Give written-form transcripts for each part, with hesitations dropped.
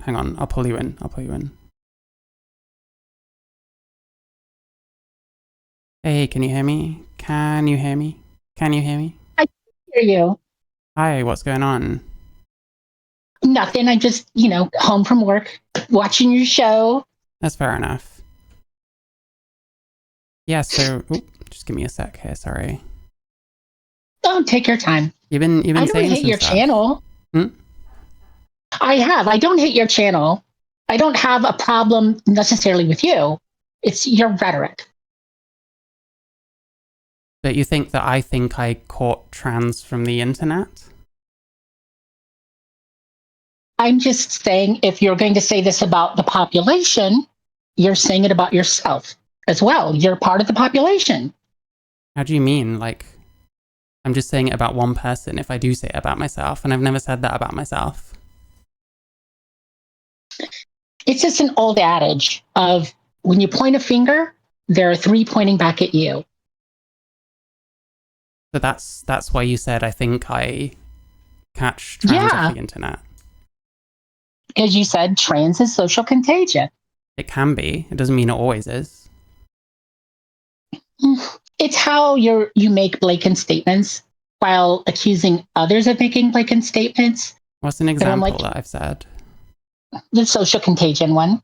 hang on. I'll pull you in. I'll pull you in. Hey, can you hear me? Can you hear me? Can you hear me? I hear you. Hi, what's going on? Nothing. I just, home from work, watching your show. That's fair enough. Yeah, so just give me a sec here, sorry. Don't take your time. You've I been don't saying hate some your stuff. channel. Hmm? I have. I don't hate your channel. I don't have a problem necessarily with you. It's your rhetoric. But you think I caught trans from the internet? I'm just saying if you're going to say this about the population, you're saying it about yourself as well. You're part of the population. How do you mean? Like, I'm just saying it about one person if I do say it about myself, and I've never said that about myself. It's just an old adage of when you point a finger, there are three pointing back at you. But that's why you said I think I catch trans off Yeah, the internet. as you said, trans is social contagion. It can be. It doesn't mean it always is. It's how you make blatant statements while accusing others of making blatant statements. What's an And I'm example like, that I've said? the social contagion one.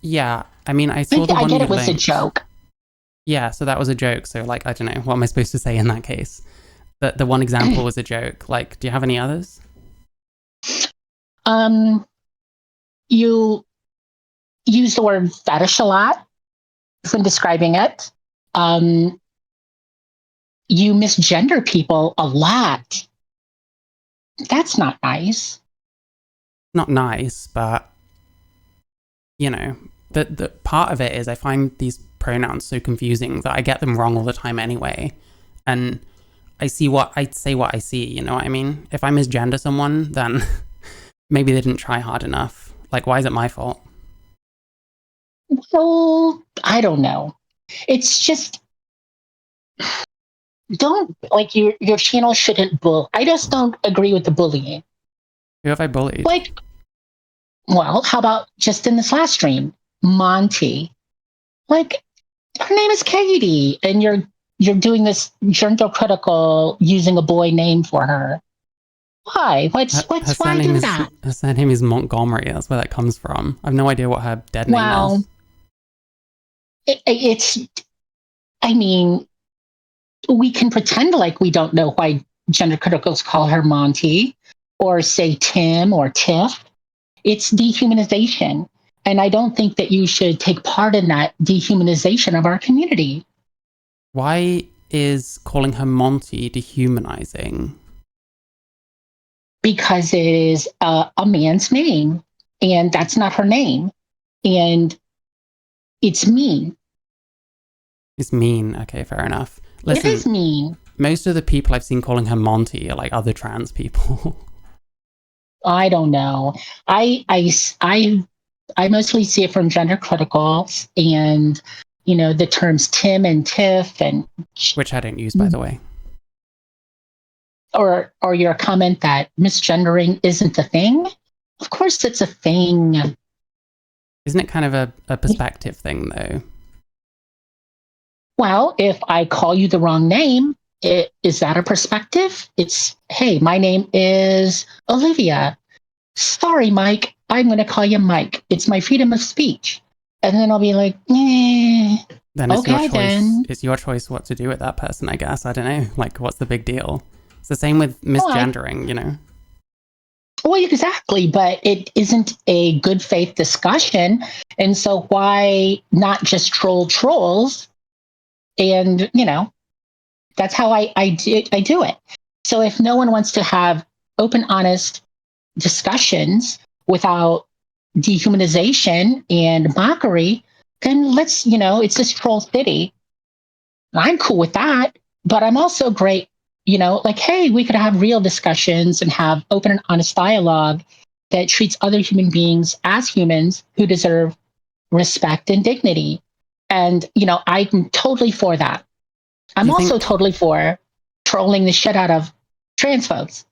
Yeah, I mean, I saw the I one get you it was a linked. joke. Yeah, so that was a joke. So, like, I don't know. What am I supposed to say in that case? The one example was a joke. Like, do you have any others? Um, you use the word fetish a lot when describing it. Um, you misgender people a lot. That's not nice. Not nice, but you know, the part of it is I find these pronouns so confusing that I get them wrong all the time anyway. And I say what I see, you know what I mean? If I misgender someone, then maybe they didn't try hard enough. Like, why is it my fault? Well, I don't know. It's just don't like your channel shouldn't bull. I just don't agree with the bullying. Who have I bullied? Like, well, how about just in this last stream, Monty? Like, her name is Katie, and you're doing this gender critical using a boy name for her. Why? Why do that? Her surname is Montgomery. That's where that comes from. I've no idea what her dead name Well, is. it's. I mean, we can pretend like we don't know why gender criticals call her Monty, or say Tim or Tiff. It's dehumanization. And I don't think that you should take part in that dehumanization of our community Why is calling her Monty dehumanizing? because it is a man's name and that's not her name. And it's mean. It's mean. Okay, fair enough. It is Listen, mean. most of the people I've seen calling her Monty are like other trans people. I don't know. I I mostly see it from gender criticals and, the terms Tim and Tiff and Which I don't use, by the way. or your comment that misgendering isn't a thing. Of course it's a thing. Isn't it kind of a perspective thing, though? Well, if I call you the wrong name, is that a perspective? It's, hey, my name is Olivia. Sorry, Mike. I'm going to call you Mike. It's my freedom of speech. And then I'll be like, Then it's your okay, choice. then. It's your choice what to do with that person, I guess. I don't know. Like, what's the big deal? It's the same with Well, misgendering, you know? well, exactly. But it isn't a good faith discussion. And so why not just troll trolls? And, that's how I do it. So if no one wants to have open, honest discussions without dehumanization and mockery, then it's this troll city. I'm cool with that, but I'm also great, like, hey, we could have real discussions and have open and honest dialogue that treats other human beings as humans who deserve respect and dignity. And, I'm totally for that. Do I'm you also think totally for trolling the shit out of trans folks.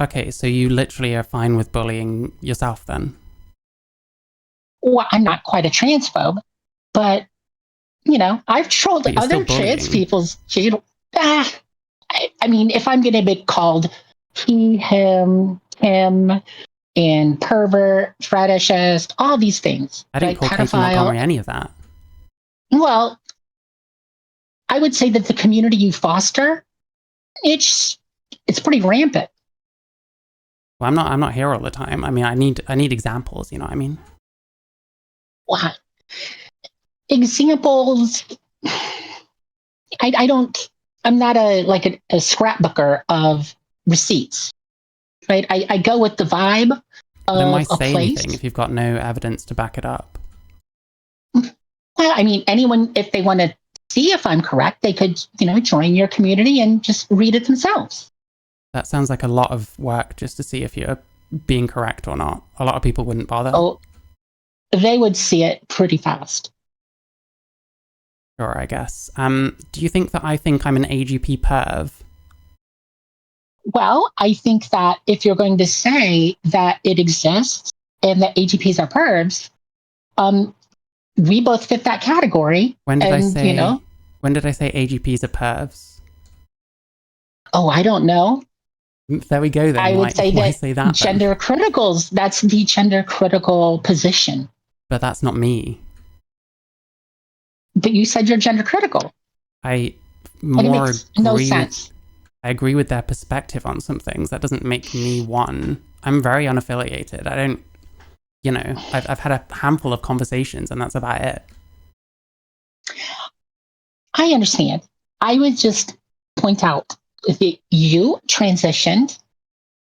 Okay, so you literally are fine with bullying yourself then? Well, I'm not quite a transphobe, but I've trolled But you're still other trans bullying. people's channel. I mean, if I'm going to be called he, him, and pervert, fetishist, all these things, I didn't right? call Katie Montgomery Pedophile. any of that. Well, I would say that the community you foster, it's it's pretty rampant. Well, I'm not here all the time. I mean, I need examples, you know what I mean? Wow. Examples. I don't. I'm not a scrapbooker of receipts, right? I go with the vibe Then why of a say place. anything if you've got no evidence to back it up? Well, I mean, anyone, if they want to see if I'm correct, they could, join your community and just read it themselves. That sounds like a lot of work just to see if you're being correct or not. A lot of people wouldn't bother. Oh, they would see it pretty fast. Sure, I guess. Do you think that I think I'm an AGP perv? Well, I think that if you're going to say that it exists and that AGPs are pervs, we both fit that category. When did I And, say AGPs are pervs? oh, I don't know. There we go then. I would Like, say why that say that then? gender criticals, that's the gender critical position. But that's not me. But you said you're gender critical. I And it more makes no agree sense. I agree with their perspective on some things. That doesn't make me one. I'm very unaffiliated. I don't, I've had a handful of conversations and that's about it. I understand. I would just point out that you transitioned,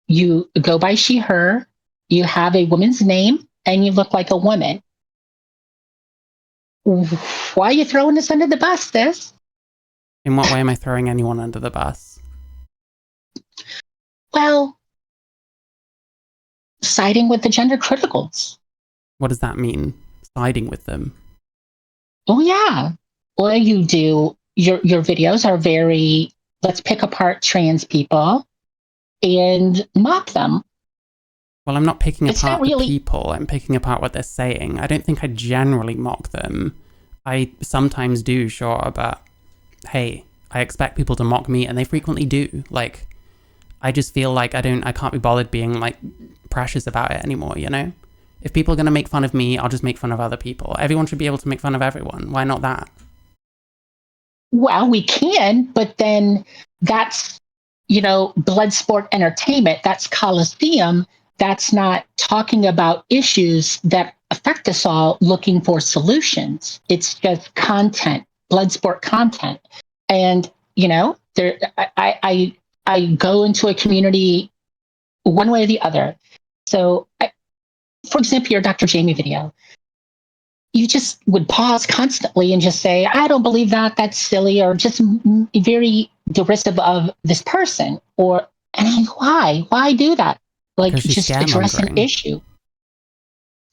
you go by she, her, you have a woman's name, and you look like a woman. Why are you throwing us under the bus, sis? In what way am I throwing anyone under the bus? Well, siding with the gender criticals. What does that mean? Siding with them? Oh, yeah. Well, you do. Your videos are very, let's pick apart trans people and mock them. Well, I'm not picking It's not apart the really. people. I'm picking apart what they're saying. I don't think I generally mock them. I sometimes do, sure, but hey, I expect people to mock me and they frequently do. Like, I just feel like I can't be bothered being like precious about it anymore, you know? If people are going to make fun of me, I'll just make fun of other people. Everyone should be able to make fun of everyone. Why not that? Well, we can, but then that's, blood sport entertainment. That's Coliseum. That's not talking about issues that affect us all looking for solutions. It's just content, blood sport content. And, there, I go into a community one way or the other. So, for example, your Dr. Jamie video, you just would pause constantly and just say, I don't believe that, that's silly, or just very derisive of this person. Why do that? Like, Because she's just address an scaremongering. issue.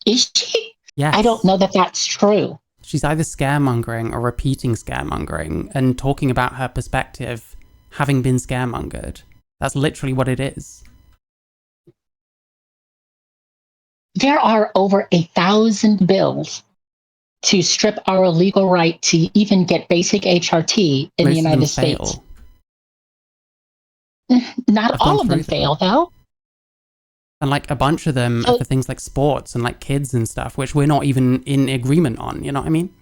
Is she? Yes. I don't know that that's true. She's either scaremongering or repeating scaremongering and talking about her perspective having been scaremongered. That's literally what it is. There are over 1,000 bills to strip our legal right to even get basic HRT in the Most of them United States. fail. Not I've all gone of them through them. fail, though. And like a bunch of them are for things like sports and like kids and stuff, which we're not even in agreement on, you know what I mean?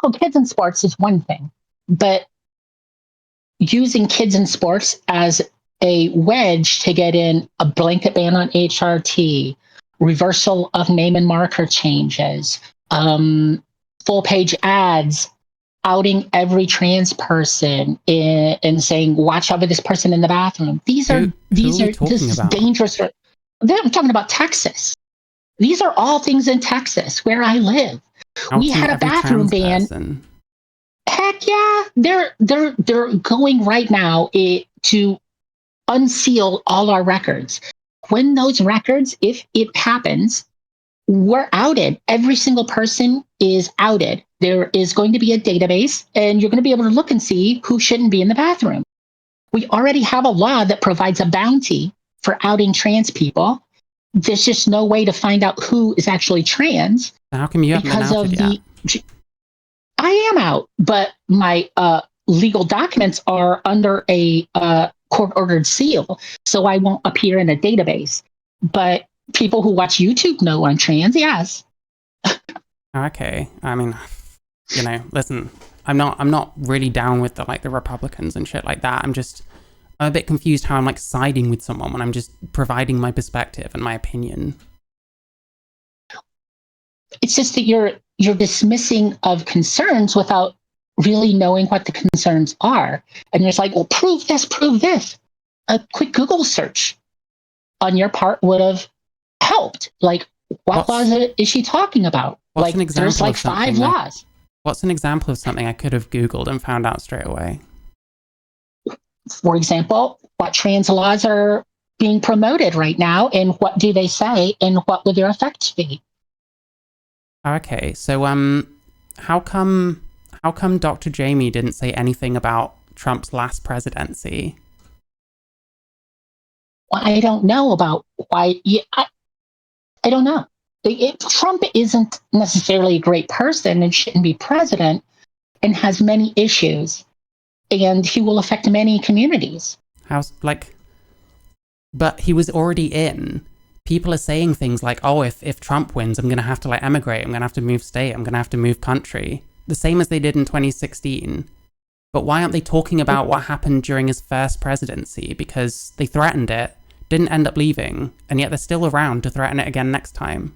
Oh, kids in sports is one thing, but using kids in sports as a wedge to get in a blanket ban on HRT, reversal of name and marker changes, full page ads outing every trans person and saying, watch over this person in the bathroom. These Who are are we talking this is about? dangerous. I'm talking about Texas. These are all things in Texas where I live. We Outing had a every bathroom trans ban. person. Heck yeah, they're going right now to unseal all our records. When those records, if it happens, we're outed. Every single person is outed. There is going to be a database, and you're going to be able to look and see who shouldn't be in the bathroom. We already have a law that provides a bounty for outing trans people. There's just no way to find out who is actually trans. How come you haven't been because outed of yet? I am out, but my legal documents are under a court-ordered seal, so I won't appear in a database. But people who watch YouTube know I'm trans. Yes. Okay. I mean, listen, I'm not really down with the Republicans and shit like that. I'm a bit confused how I'm siding with someone when I'm just providing my perspective and my opinion. It's just that you're dismissing of concerns without really knowing what the concerns are. And you're like, well, prove this, prove this. A quick Google search on your part would have helped. What laws is she talking about? What's an example there's 5 laws. What's an example of something I could have Googled and found out straight away? For example, what trans laws are being promoted right now, and what do they say, and what would their effects be? Okay, so how come Dr. Jamie didn't say anything about Trump's last presidency? Well, I don't know about why. I don't know. Trump isn't necessarily a great person and shouldn't be president, and has many issues, and he will affect many communities. But he was already in. People are saying things like, oh, if Trump wins, I'm going to have to emigrate. I'm going to have to move state. I'm going to have to move country. The same as they did in 2016. But why aren't they talking about what happened during his first presidency? Because they threatened it, didn't end up leaving, and yet they're still around to threaten it again next time.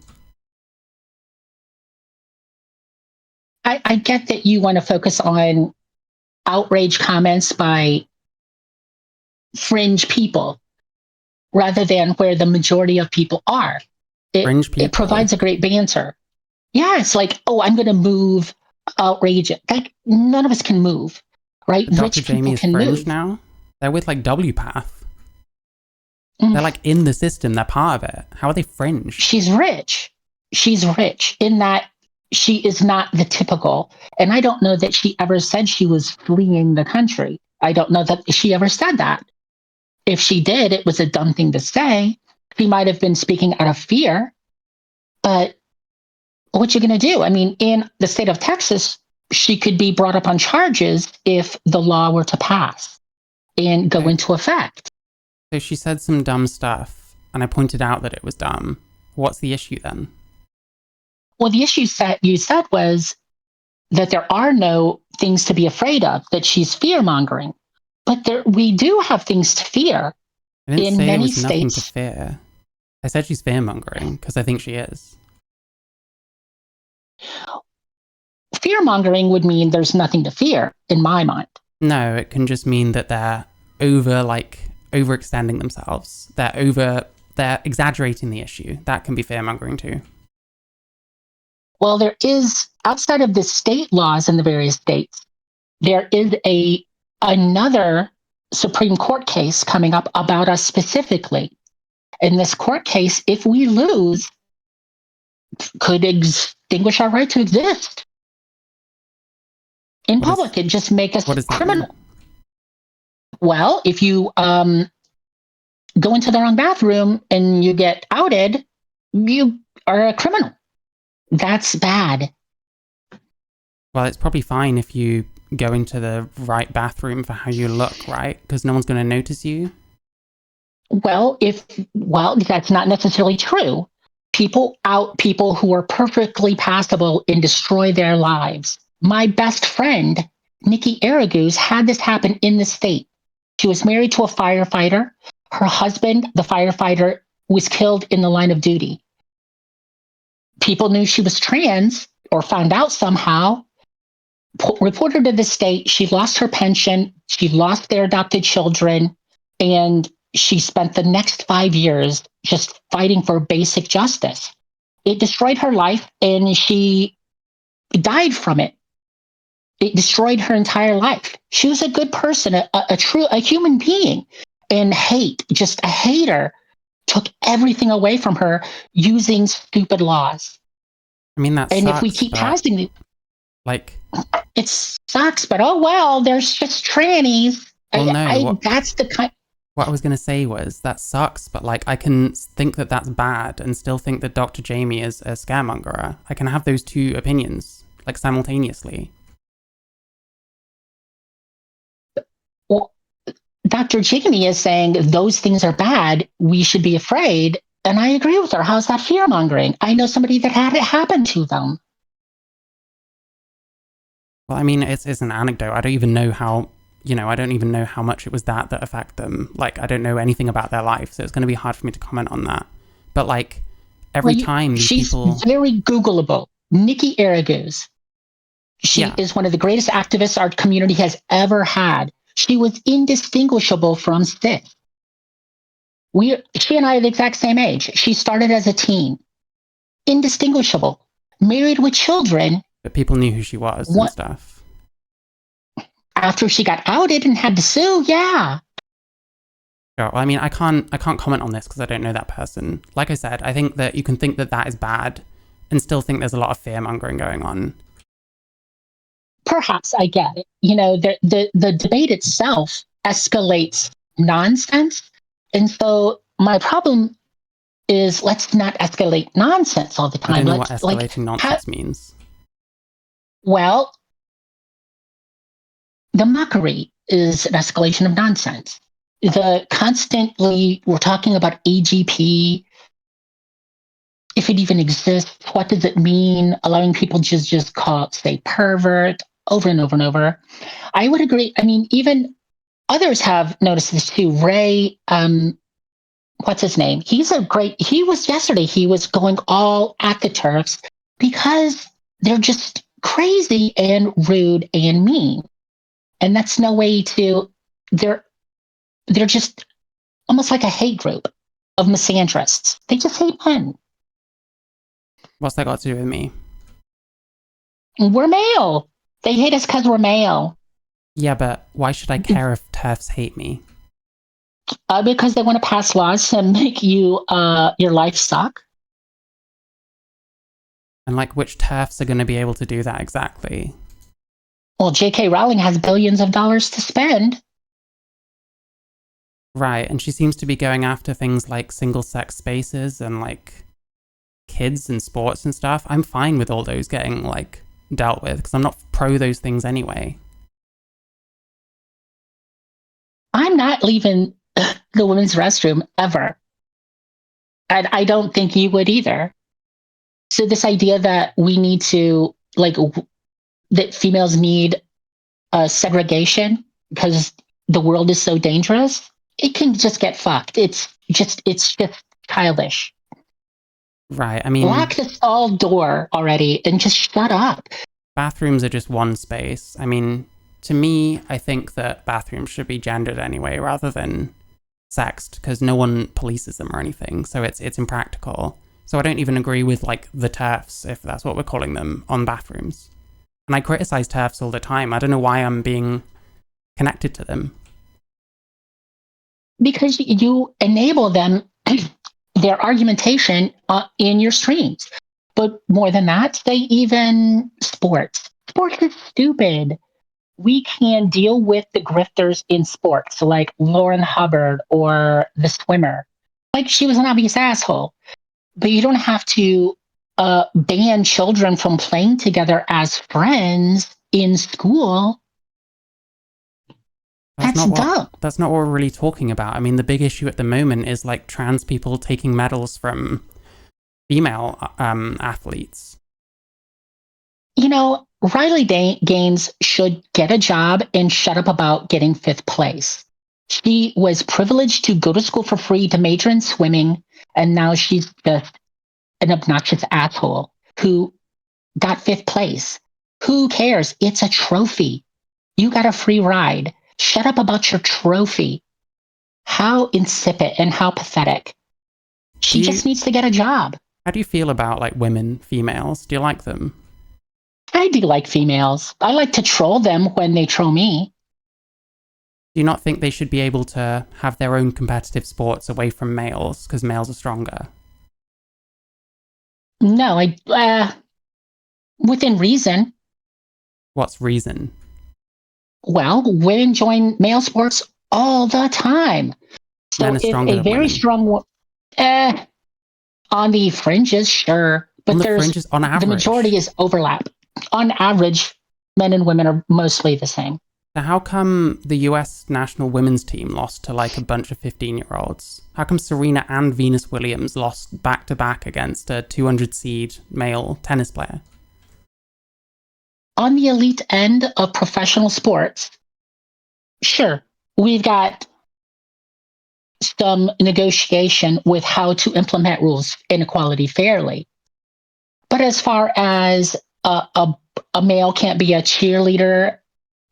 I get that you want to focus on outrage comments by fringe people rather than where the majority of people are. It provides a great banter. Yeah, it's oh, I'm going to move outrage. None of us can move, right? But Rich Dr. Jamie is can fringe move. now. They're with WPATH. They're in the system. They're part of it. How are they fringe? She's rich. She's rich in that she is not the typical. And I don't know that she ever said she was fleeing the country. I don't know that she ever said that. If she did, it was a dumb thing to say. She might have been speaking out of fear. But what you going to do? I mean, in the state of Texas, she could be brought up on charges if the law were to pass and go into effect. So she said some dumb stuff, and I pointed out that it was dumb. What's the issue then? Well, the issue you said was that there are no things to be afraid of, that she's fear-mongering. But we do have things to fear. I didn't in say many there was states. Nothing to fear. I said she's fear-mongering because I think she is. Fear-mongering would mean there's nothing to fear, in my mind. No, it can just mean that they're overextending themselves. They're exaggerating the issue. That can be fear-mongering too. Well, there is, outside of the state laws in the various states, there is another Supreme Court case coming up about us specifically. In this court case, if we lose, could extinguish our right to exist in public and just make us criminal. Well, if you go into the wrong bathroom and you get outed, you are a criminal. That's bad. Well, it's probably fine if you go into the right bathroom for how you look, right? Because no one's going to notice you. Well, that's not necessarily true. People out people who are perfectly passable and destroy their lives. My best friend, Nikki Aragoose, had this happen in the state. She was married to a firefighter. Her husband, the firefighter, was killed in the line of duty. People knew she was trans or found out somehow, reported to the state. She lost her pension. She lost their adopted children. And she spent the next 5 years just fighting for basic justice. It destroyed her life and she died from it. It destroyed her entire life. She was a good person, a human being. And just a hater, took everything away from her using stupid laws. I mean, that and sucks, if we keep passing it sucks, but oh well, there's just trannies. Well, no, That's the kind. what I was going to say was that sucks, but like I can think that that's bad and still think that Dr. Jamie is a scaremongerer. I can have those two opinions like simultaneously. Well, Dr. Jamie is saying those things are bad. We should be afraid. And I agree with her. How's that fear mongering? I know somebody that had it happen to them. Well, I mean, it's an anecdote. I don't even know how, I don't even know how much it was that affect them. Like, I don't know anything about their life, so it's going to be hard for me to comment on that. But like, every time these she's people, very Googleable. Nikki Araguz. She is one of the greatest activists our community has ever had. She was indistinguishable from Sis. She and I are the exact same age. She started as a teen, indistinguishable, married with children. but people knew who she was and stuff. After she got outed and had to sue, yeah. Sure. Well, I mean, I can't comment on this because I don't know that person. Like I said, I think that you can think that that is bad and still think there's a lot of fear mongering going on. Perhaps I get it. The debate itself escalates nonsense. And so my problem is let's not escalate nonsense all the time. I don't know what escalating nonsense means. Well, the mockery is an escalation of nonsense. We're talking about AGP. If it even exists, what does it mean? Allowing people to just say pervert over and over and over. I would agree. I mean, even others have noticed this too. Ray, what's his name? He was going all at the TERFs because they're just crazy and rude and mean. And that's no way they're just almost like a hate group of misandrists. They just hate men. What's that got to do with me? We're male. They hate us because we're male. Yeah, but why should I care if TERFs hate me? Because they want to pass laws to make your life suck. And like, which TERFs are going to be able to do that exactly? Well, J.K. Rowling has billions of dollars to spend. Right, and she seems to be going after things like single-sex spaces and like kids and sports and stuff. I'm fine with all those getting like dealt with because I'm not pro those things anyway. I'm not leaving the women's restroom ever. And I don't think you would either. So this idea that we need to that females need segregation because the world is so dangerous, it can just get fucked. It's just childish. Right. I mean, lock this all door already and just shut up. Bathrooms are just one space. I mean, to me, I think that bathrooms should be gendered anyway rather than sexed because no one polices them or anything. So it's impractical. So I don't even agree with like the TERFs, if that's what we're calling them, on bathrooms. And I criticize TERFs all the time. I don't know why I'm being connected to them. Because you enable them, their argumentation in your streams. But more than that, sports. Sports is stupid. We can deal with the grifters in sports, like Lauren Hubbard or the swimmer. Like she was an obvious asshole. But you don't have to ban children from playing together as friends in school. That's dumb. That's not what we're really talking about. I mean, the big issue at the moment is like trans people taking medals from female athletes. Riley Gaines should get a job and shut up about getting 5th place. She was privileged to go to school for free to major in swimming, and now she's just an obnoxious asshole who got 5th place. Who cares? It's a trophy. You got a free ride. Shut up about your trophy. How insipid and how pathetic. She just needs to get a job. How do you feel about like women, females? Do you like them? I do like females. I like to troll them when they troll me. Do you not think they should be able to have their own competitive sports away from males because males are stronger? No, within reason. What's reason? Well, women join male sports all the time. Men So are if stronger a than very women. strong, eh, on the fringes, sure, On but the there's fringes, on the majority average. is overlap. On average, men and women are mostly the same. So how come the US national women's team lost to like a bunch of 15-year-olds? How come Serena and Venus Williams lost back to back against a 200 seed male tennis player? On the elite end of professional sports, sure, we've got some negotiation with how to implement rules inequality fairly. But as far as a male can't be a cheerleader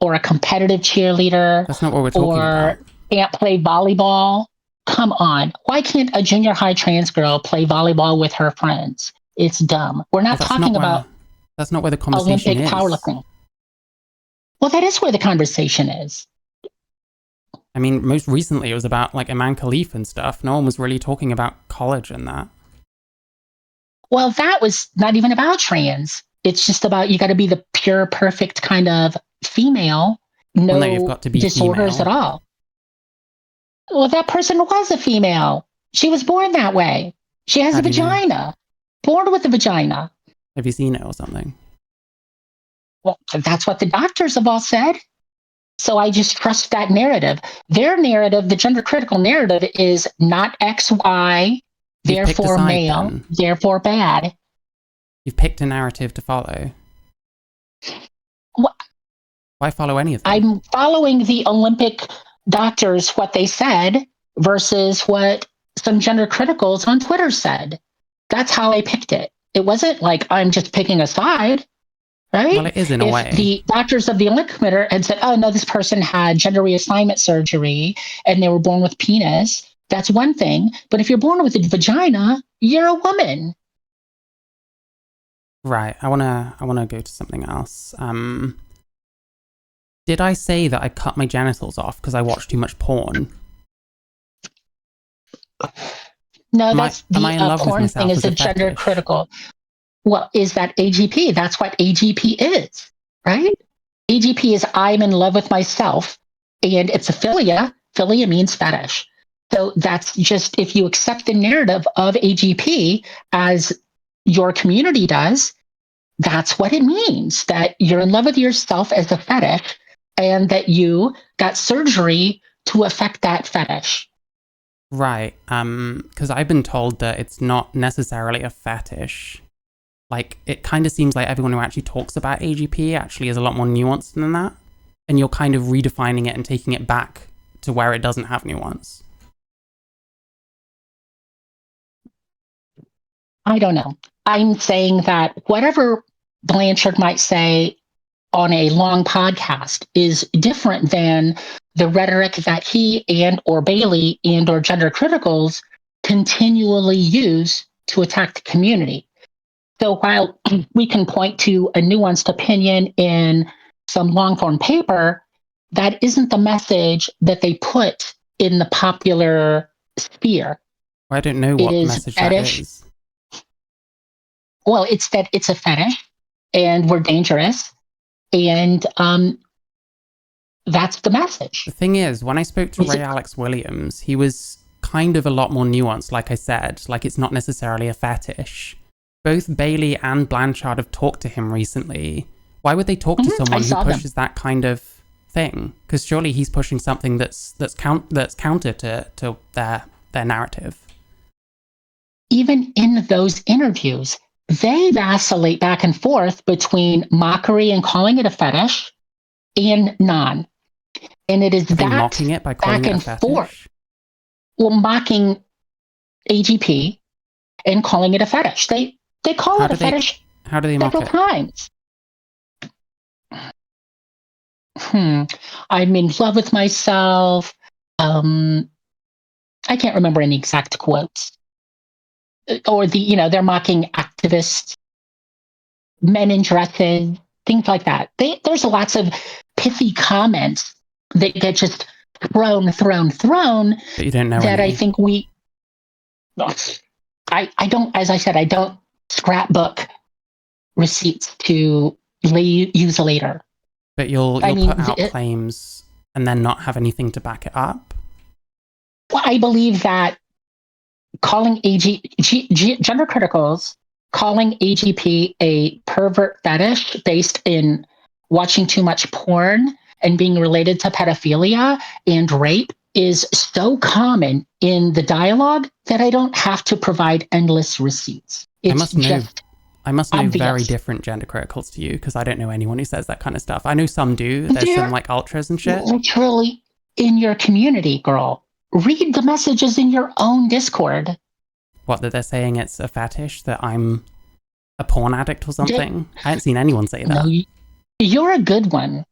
or a competitive cheerleader That's not what we're talking or about. can't play volleyball, come on. Why can't a junior high trans girl play volleyball with her friends? It's dumb. We're Well, not talking about that's not where the conversation Olympic is. powerlifting. Well, that is where the conversation is. I mean, most recently it was about like Iman Khalif and stuff. No one was really talking about college and that. Well, that was not even about trans. It's just about you got to be the pure, perfect kind of female, Well, no, you've no got to be disorders at female. all. Well, that person was a female. She was born that way. She has How a do you know? vagina, born with a vagina. Have you seen it or something? Well, that's what the doctors have all said. So I just trust that narrative. Their narrative, the gender critical narrative, is not XY, You've picked a therefore side male, then. therefore bad. You've picked a narrative to follow. Well, Why follow any of them? I'm following the Olympic doctors, what they said versus what some gender criticals on Twitter said. That's how I picked it. It wasn't like I'm just picking a side, Well, right? it is in a If way. the doctors of the Olympic Committee had said, oh, no, this person had gender reassignment surgery and they were born with penis, that's one thing. But if you're born with a vagina, you're a woman. Right. I wanna go to something else. Did I say that I cut my genitals off because I watched too much porn? No, Am that's am the I in love with porn thing myself is as a a gender fetish? critical. Well, is that AGP? That's what AGP is, right? AGP is I'm in love with myself, and it's a philia. Philia means fetish. So that's just if you accept the narrative of AGP as your community does, that's what it means that you're in love with yourself as a fetish and that you got surgery to affect that fetish. Right. Because I've been told that it's not necessarily a fetish. Like, it kind of seems like everyone who actually talks about AGP actually is a lot more nuanced than that. And you're kind of redefining it and taking it back to where it doesn't have nuance. I don't know. I'm saying that whatever Blanchard might say on a long podcast is different than the rhetoric that he and or Bailey and or gender criticals continually use to attack the community. So while we can point to a nuanced opinion in some long form paper, that isn't the message that they put in the popular sphere. Well, I don't know It what is message that fetish. is. Well, it's that it's a fetish and we're dangerous. And that's the The message. thing is, when I spoke to It's Ray Alex Williams, he was kind of a lot more nuanced, like I said. Like, it's not necessarily a fetish. Both Bailey and Blanchard have talked to him recently. Why would they talk to I someone who saw them. pushes that kind of thing? Because surely he's pushing something that's counter to their narrative. Even in those interviews, they vacillate back and forth between mockery and calling it a fetish and non. And it is Are they that mocking it by calling back it a and forth, fetish? well, mocking AGP and calling it a fetish. They call How it a do they fetish how do they mock several it? times. I'm in love with myself. Um, I can't remember any exact quotes. Or they're mocking activists, men in dresses, things like that. There's lots of pithy comments that get just thrown But you don't know that I any. think I don't, as I said, I don't scrapbook receipts to use later. But you'll I mean, put out claims and then not have anything to back it up. well, I believe that calling gender criticals, calling AGP a pervert fetish based in watching too much porn and being related to pedophilia and rape is so common in the dialogue that I don't have to provide endless receipts. It's I must know obvious. very different gender criticals to you, because I don't know anyone who says that kind of stuff. I know some do. There's some like ultras and shit. Literally in your community, girl. Read the messages in your own Discord. What, that they're saying it's a fetish, that I'm a porn addict or something? I haven't seen anyone say that. No, you're a good one,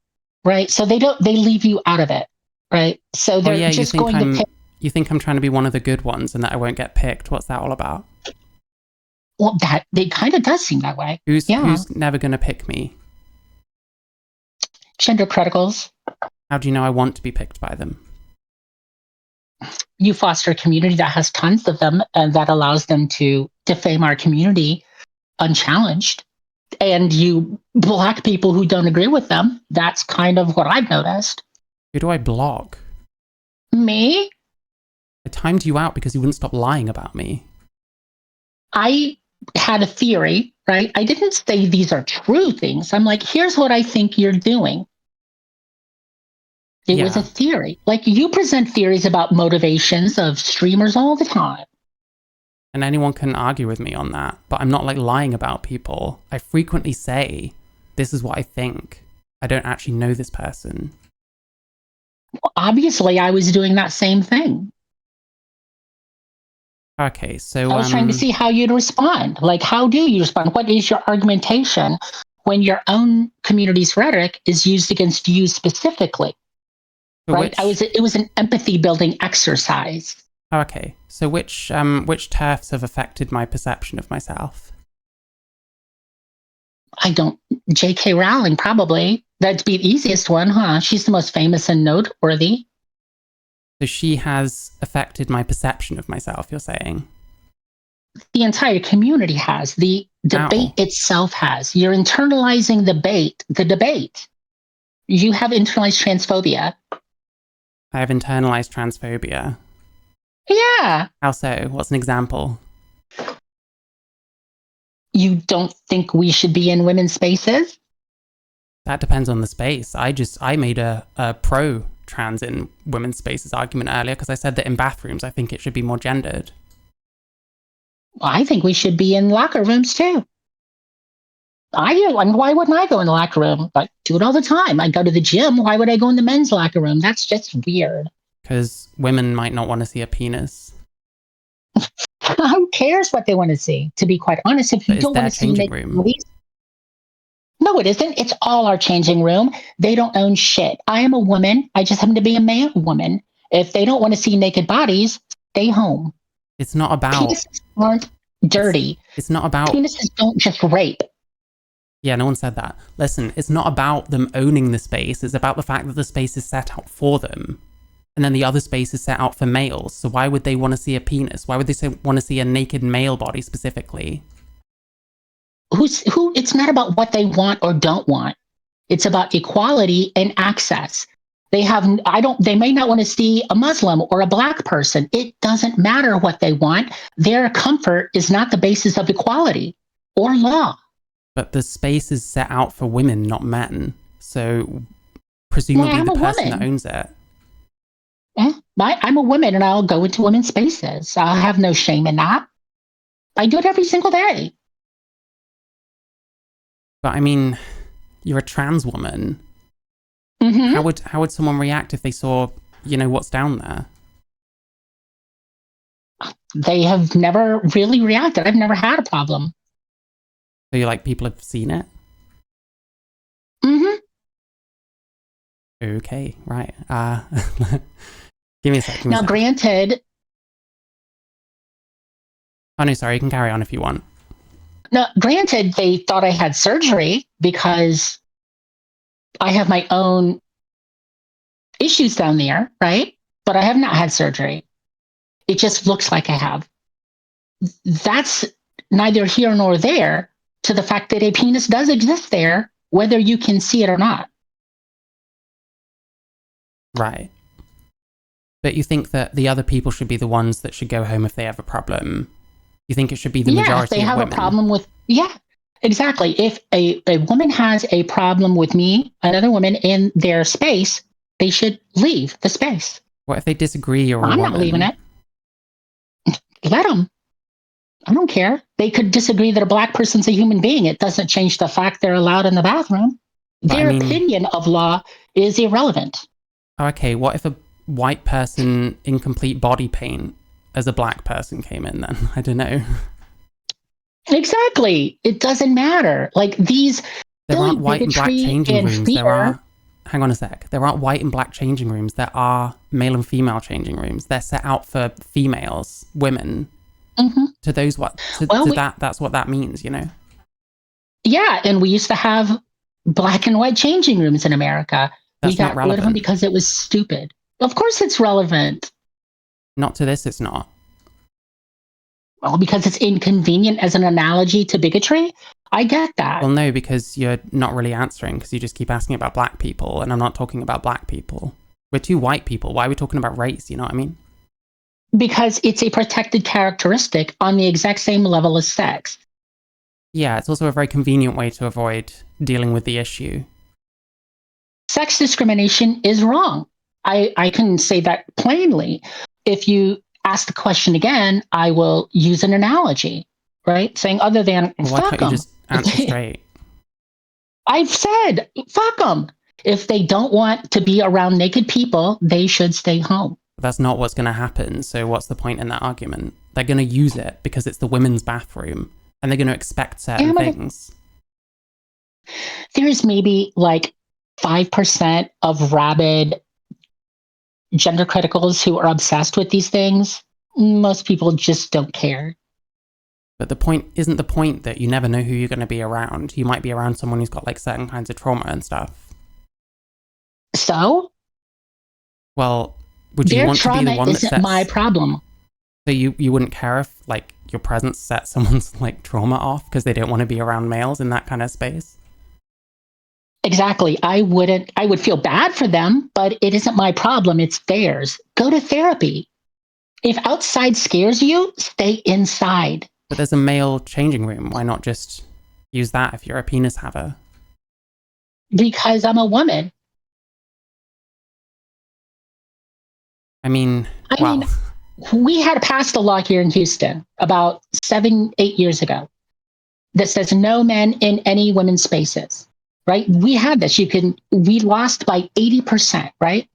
right? So they leave you out of it, right? So they're just going to pick. You think I'm trying to be one of the good ones and that I won't get picked? What's that all about? Well, that it kind of does seem that way. Who's never going to pick me? Gender criticals. How do you know I want to be picked by them? You foster a community that has tons of them, and that allows them to defame our community unchallenged. And you block people who don't agree with them. That's kind of what I've noticed. Who do I block? Me? I timed you out because you wouldn't stop lying about me. I had a theory, right? I didn't say these are true things. I'm like, here's what I think you're doing. It was a theory. Like, you present theories about motivations of streamers all the time. And anyone can argue with me on that, but I'm not like lying about people. I frequently say, this is what I think. I don't actually know this person. Well, obviously, I was doing that same thing. Okay, so I was trying to see how you'd respond. Like, how do you respond? What is your argumentation when your own community's rhetoric is used against you specifically? Right? It was an empathy building exercise. Okay, so which TERFs have affected my perception of myself? J.K. Rowling, probably. That'd be the easiest one, huh? She's the most famous and noteworthy. So she has affected my perception of myself, you're saying? The entire community has. The debate itself has. You're internalizing the debate. You have internalized transphobia. I have internalized transphobia. Yeah. How so? What's an example? You don't think we should be in women's spaces? That depends on the space. I made a pro trans in women's spaces argument earlier because I said that in bathrooms I think it should be more gendered. Well, I think we should be in locker rooms too. I do. And why wouldn't I go in the locker room? I do it all the time. I go to the gym. Why would I go in the men's locker room? That's just weird. Because women might not want to see a penis. Who cares what they want to see? To be quite honest, if you don't want to see naked movies, no, it isn't. It's all our changing room. They don't own shit. I am a woman. I just happen to be a man woman. If they don't want to see naked bodies, stay home. It's not about... Penises aren't dirty. It's not about... Penises don't just rape. Yeah, no one said that. Listen, it's not about them owning the space. It's about the fact that the space is set out for them. And then the other space is set out for males. So why would they want to see a penis? Why would they want to see a naked male body specifically? It's not about what they want or don't want. It's about equality and access. They may not want to see a Muslim or a black person. It doesn't matter what they want. Their comfort is not the basis of equality or law. But the space is set out for women, not men. So presumably the person that owns it. Yeah, I'm a woman and I'll go into women's spaces. I have no shame in that. I do it every single day. But I mean, you're a trans woman. Mm-hmm. How would someone react if they saw, what's down there? They have never really reacted. I've never had a problem. So you're like, people have seen it? Mm-hmm. Okay, right. Give me a second. Now, granted... Oh, no, sorry. You can carry on if you want. Now, granted, they thought I had surgery because I have my own issues down there, right? But I have not had surgery. It just looks like I have. That's neither here nor there to the fact that a penis does exist there, whether you can see it or not. Right. But you think that the other people should be the ones that should go home if they have a problem? You think it should be the Yeah, if they majority of have a women? problem with, yeah, exactly. If a woman has a problem with me, another woman in their space, they should leave the space. What if they disagree you're a I'm not leaving woman? it. Let them. I don't care. They could disagree that a black person's a human being. It doesn't change the fact they're allowed in the bathroom. But I Their mean, opinion of law is irrelevant. okay, what if a white person in complete body paint as a black person came in then? I don't know. Exactly. It doesn't matter. Like these There silly aren't white and black bigotry changing and rooms. There fear. are, hang on a sec. There aren't white and black changing rooms. There are male and female changing rooms. They're set out for females, women. Hmm. To those what Well, to that that's what that means, you know. yeah, and we used to have black and white changing rooms in America. We That's not got rid of them relevant. because it was stupid. Of course, it's relevant. Not to this, it's not. Well, because it's inconvenient as an analogy to bigotry. I get that. Well, no, because you're not really answering because you just keep asking about black people, and I'm not talking about black people. We're two white people. Why are we talking about race? You know what I mean? Because it's a protected characteristic on the exact same level as sex. Yeah, it's also a very convenient way to avoid dealing with the issue. Sex discrimination is wrong. I can say that plainly. If you ask the question again, I will use an analogy, right? Saying other than Well, why fuck can't you them. just answer straight? I've said fuck them. If they don't want to be around naked people, they should stay home. That's not what's going to happen. So what's the point in that argument? They're going to use it because it's the women's bathroom, and they're going to expect certain things. There's maybe like 5% of rabid gender criticals who are obsessed with these things. Most people just don't care. But the point isn't the point that you never know who you're going to be around. You might be around someone who's got like certain kinds of trauma and stuff. So Well, would you their want to be the trauma one that isn't my sets? problem. So you wouldn't care if like your presence set someone's like trauma off because they don't want to be around males in that kind of space? Exactly. I would feel bad for them, but it isn't my problem. It's theirs. Go to therapy. If outside scares you, stay inside. But there's a male changing room. Why not just use that if you're a penis haver? Because I'm a woman. I mean, I well, mean, we had passed a law here in Houston about 7, 8 years ago that says no men in any women's spaces, right? We had this. We lost by 80%, right?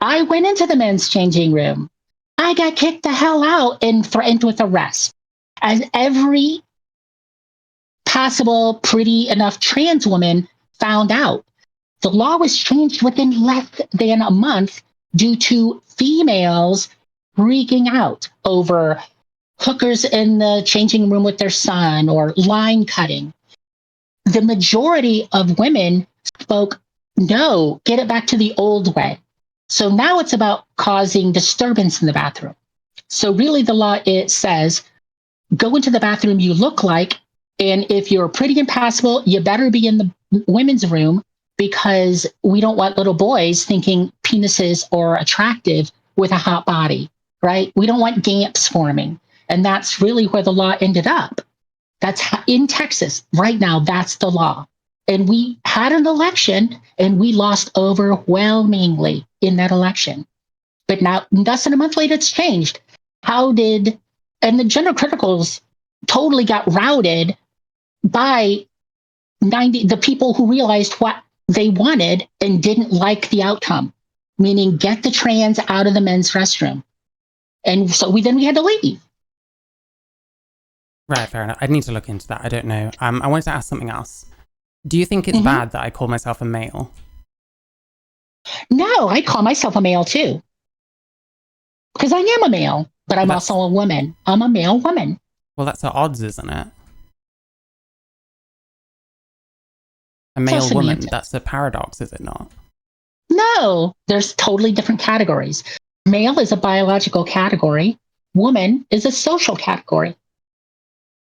I went into the men's changing room. I got kicked the hell out and threatened with arrest. As every possible pretty enough trans woman found out. The law was changed within less than a month due to females freaking out over hookers in the changing room with their son or line cutting. The majority of women spoke, no, get it back to the old way. So now it's about causing disturbance in the bathroom. So really the law, it says, go into the bathroom you look like, and if you're pretty and passable, you better be in the women's room because we don't want little boys thinking penises are attractive with a hot body, right? We don't want gamps forming. And that's really where the law ended up. That's in Texas right now. That's the law. And we had an election and we lost overwhelmingly in that election. But now, less than a month later, it's changed. And the gender criticals totally got routed by the people who realized what they wanted and didn't like the outcome, meaning get the trans out of the men's restroom. And so we had to leave. right, fair enough. I'd need to look into that. I don't know. I wanted to ask something else. Do you think it's bad that I call myself a male? No, I call myself a male too. Because I am a male, but I'm also a woman. I'm a male woman. Well, that's at odds, isn't it? A male woman, that's a paradox, is it not? No, there's totally different categories. Male is a biological category. Woman is a social category.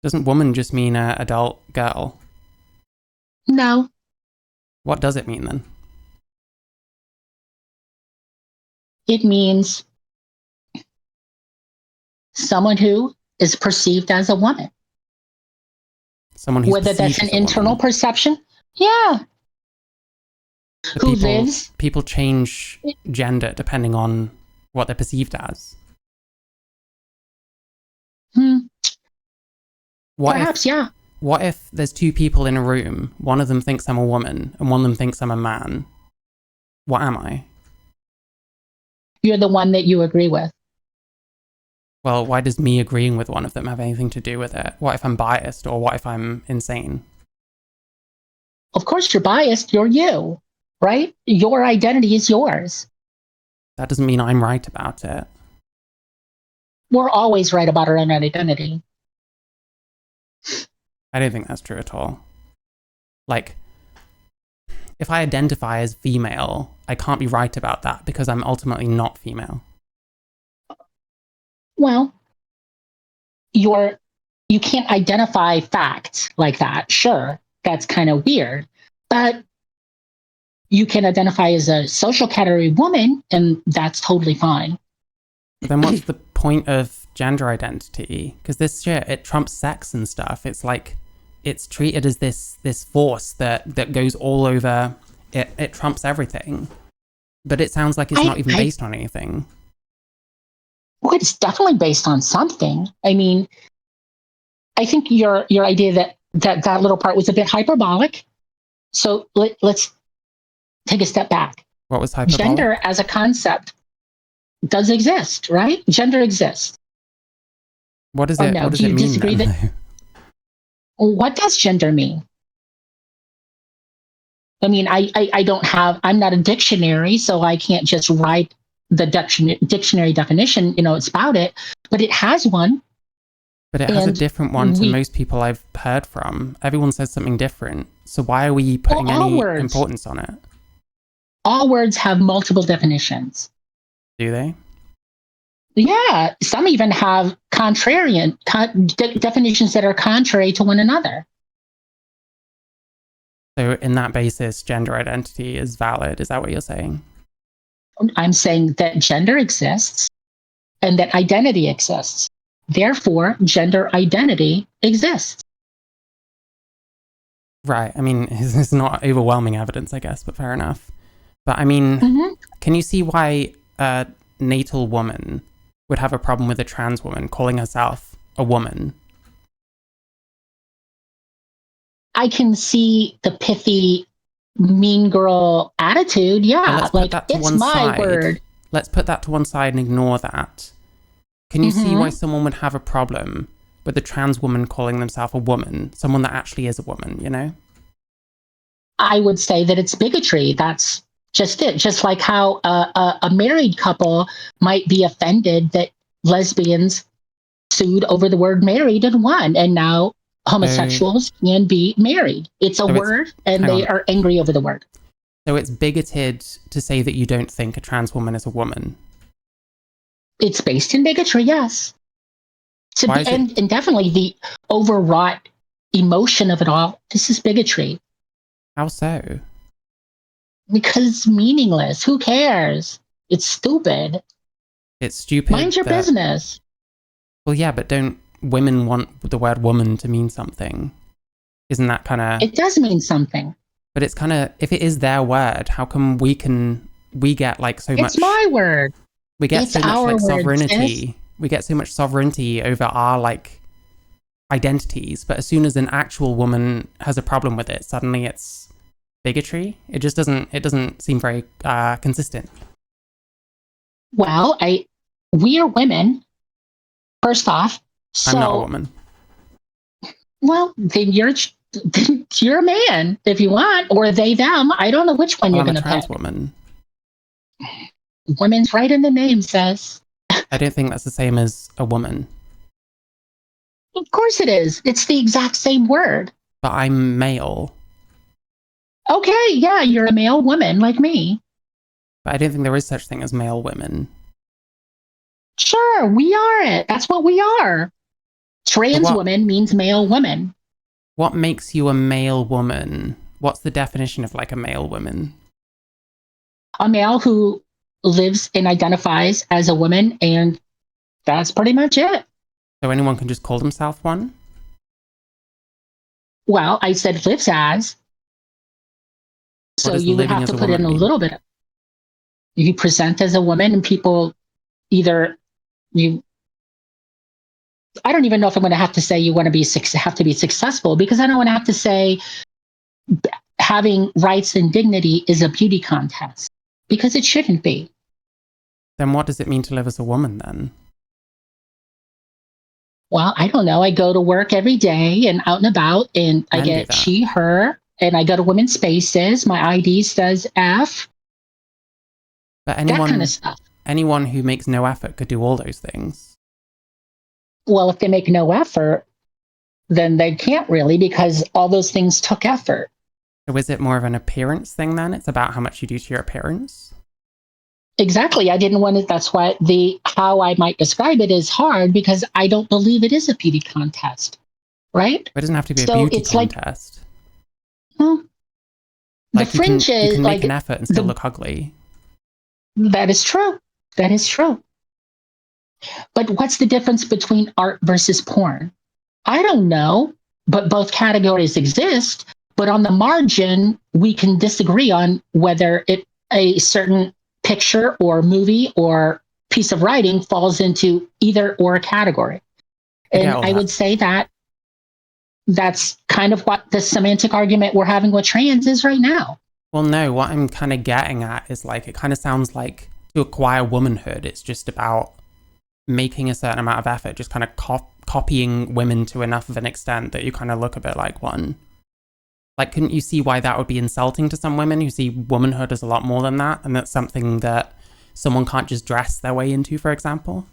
Doesn't woman just mean an adult girl? No. What does it mean then? It means someone who is perceived as a woman. Someone who's Whether that's perceived an as a internal woman. perception, yeah, But who lives. people change gender depending on what they're perceived as. Hmm, What perhaps, if yeah. what if there's two people in a room, one of them thinks I'm a woman and one of them thinks I'm a man? What am I? You're the one that you agree with. Well, why does me agreeing with one of them have anything to do with it? What if I'm biased, or what if I'm insane? Of course, you're biased. You're you, right? Your identity is yours. That doesn't mean I'm right about it. We're always right about our own identity. I don't think that's true at all. Like, if I identify as female, I can't be right about that because I'm ultimately not female. Well, you can't identify facts like that. Sure, that's kind of weird, but you can identify as a social category woman, and that's totally fine. But then what's the point of gender identity? Because this shit, it trumps sex and stuff. It's like, it's treated as this force that goes all over. It trumps everything. But it sounds like it's not even based on anything. Well, it's definitely based on something. I mean, I think your idea that little part was a bit hyperbolic. So let's take a step back. What was hyperbolic? Gender as a concept does exist, right? Gender exists. What does it? No, what does do you it mean disagree then? that? What does gender mean? I mean, I don't have. I'm not a dictionary, so I can't just write the dictionary definition. It's about it, but it has one. But it has a different one to most people I've heard from. Everyone says something different. So why are we putting any importance on it? All words have multiple definitions. Do they? Yeah, some even have contrarian definitions that are contrary to one another. So in that basis, gender identity is valid. Is that what you're saying? I'm saying that gender exists and that identity exists. Therefore, gender identity exists. Right. I mean, it's not overwhelming evidence, I guess, but fair enough. But I mean, Can you see why a natal woman would have a problem with a trans woman calling herself a woman? I can see the pithy, mean girl attitude. Yeah, like, it's my word. Let's put that to one side and ignore that. Can you see why someone would have a problem with a trans woman calling themselves a woman? Someone that actually is a woman, I would say that it's bigotry. That's just it. Just like how a married couple might be offended that lesbians sued over the word married and won, and now homosexuals can be married. It's a word, and they are angry over the word. So it's bigoted to say that you don't think a trans woman is a woman? It's based in bigotry, yes. And definitely the overwrought emotion of it all. This is bigotry. How so? Because it's meaningless. Who cares? It's stupid. It's stupid. Mind your business. Well, yeah, but don't women want the word woman to mean something? Isn't that kind of... It does mean something. But it's kind of... If it is their word, how come we get like so much... It's my word. We get so much like sovereignty. We get so much sovereignty over our like identities, but as soon as an actual woman has a problem with it, suddenly it's bigotry. It just doesn't seem very consistent. Well, we are women. First off, so, I'm not a woman. Well, then you're a man if you want, or they them. I don't know which one you're going to pick. I'm a trans woman. Women's right in the name says. I don't think that's the same as a woman. Of course it is. It's the exact same word. But I'm male. Okay, yeah, you're a male woman like me. But I don't think there is such thing as male women. Sure, we are it. That's what we are. Trans woman means male woman. What makes you a male woman? What's the definition of like a male woman? A male who lives and identifies as a woman, and that's pretty much it. So anyone can just call themselves one? Well, I said lives as. What So does you would living have as to a put in woman a mean? little bit. You present as a woman, and people either you. I don't even know if I'm going to have to say you want to have to be successful, because I don't want to have to say having rights and dignity is a beauty contest, because it shouldn't be. Then what does it mean to live as a woman then? Well, I don't know. I go to work every day and out and about, and I Men do get that. she, her, and I go to women's spaces. My ID says F, But that kind of stuff. anyone who makes no effort could do all those things. Well, if they make no effort, then they can't really, because all those things took effort. So is it more of an appearance thing then? It's about how much you do to your appearance? Exactly. I didn't want it. That's why how I might describe it is hard, because I don't believe it is a beauty contest, right? It doesn't have to be a So beauty it's like, contest. well, the Like you fringes, can make like an effort and still look ugly. that is true. That is true. But what's the difference between art versus porn? I don't know, but both categories exist. But on the margin, we can disagree on whether a certain picture or movie or piece of writing falls into either or category. I get And all I that. would say that that's kind of what the semantic argument we're having with trans is right now. Well, no, what I'm kind of getting at is like, it kind of sounds like to acquire womanhood, it's just about making a certain amount of effort, just kind of copying women to enough of an extent that you kind of look a bit like one. Like, couldn't you see why that would be insulting to some women who see womanhood as a lot more than that? And that's something that someone can't just dress their way into, for example?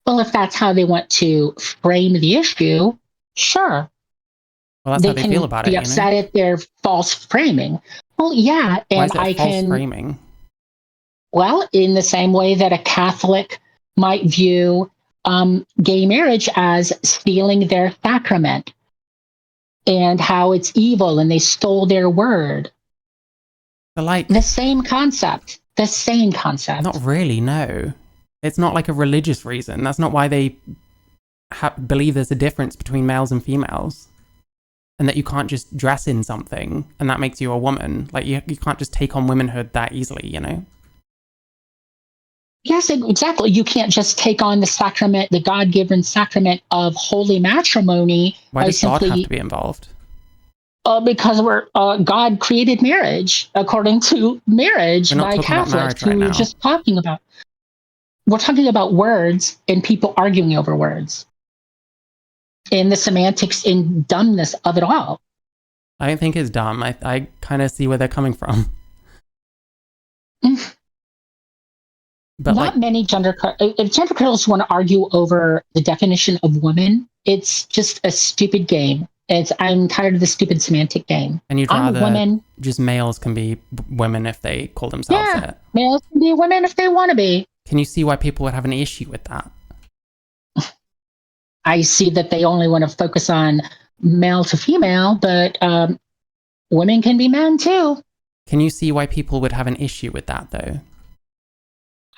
Well, if that's how they want to frame the issue, sure. Well, that's how They they feel can about be it, you know? upset at their false framing. Well, yeah, Why and is it a I false can, framing? well, in the same way that a Catholic might view gay marriage as stealing their sacrament, and how it's evil and they stole their word. But like, The same concept. The same concept. not really, no. It's not like a religious reason. That's not why they believe there's a difference between males and females. And that you can't just dress in something and that makes you a woman. Like, you can't just take on womanhood that easily, you know? Yes, exactly. You can't just take on the sacrament, the God given sacrament of holy matrimony Why by does God have to simply be involved? because God created marriage according to marriage We're not by talking about Catholics marriage right who were now. just talking about. We're talking about words and people arguing over words and the semantics and dumbness of it all. I don't think it's dumb. I kind of see where they're coming from. But like, Not many if gender critics want to argue over the definition of woman, it's just a stupid game. I'm tired of the stupid semantic game. and you'd I'm a rather woman. just males can be women if they call themselves Yeah, it. males can be women if they want to be. Can you see why people would have an issue with that? I see that they only want to focus on male to female, but women can be men too. Can you see why people would have an issue with that though?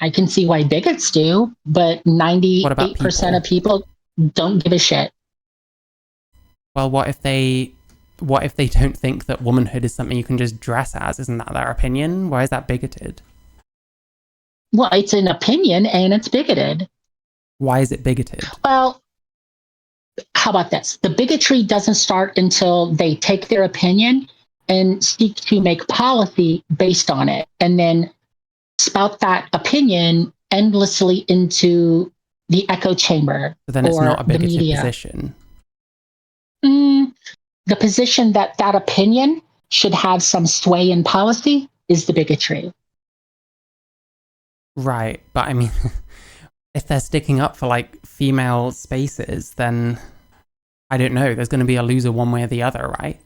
I can see why bigots do, but What about 98% people? of people don't give a shit. Well, what if they don't think that womanhood is something you can just dress as? Isn't that their opinion? Why is that bigoted? Well, it's an opinion and it's bigoted. Why is it bigoted? Well, how about this? The bigotry doesn't start until they take their opinion and seek to make policy based on it, and then spout that opinion endlessly into the echo chamber So then it's not or a the bigoted media. position. The position that that opinion should have some sway in policy is the bigotry. Right, but I mean, if they're sticking up for like female spaces, then I don't know. There's going to be a loser one way or the other, right?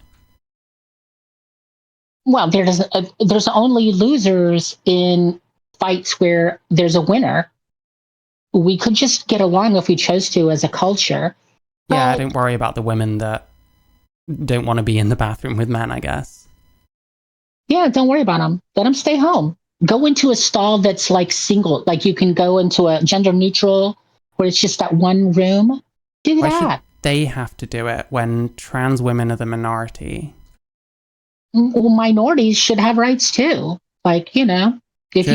Well, there's only losers in fights where there's a winner. We could just get along if we chose to as a culture. Yeah, But don't worry about the women that don't want to be in the bathroom with men, I guess. yeah, don't worry about them. Let them stay home. Go into a stall that's like single, like you can go into a gender neutral where it's just that one room. Do Why should that. they have to do it when trans women are the minority? Well, minorities should have rights too. Like, if you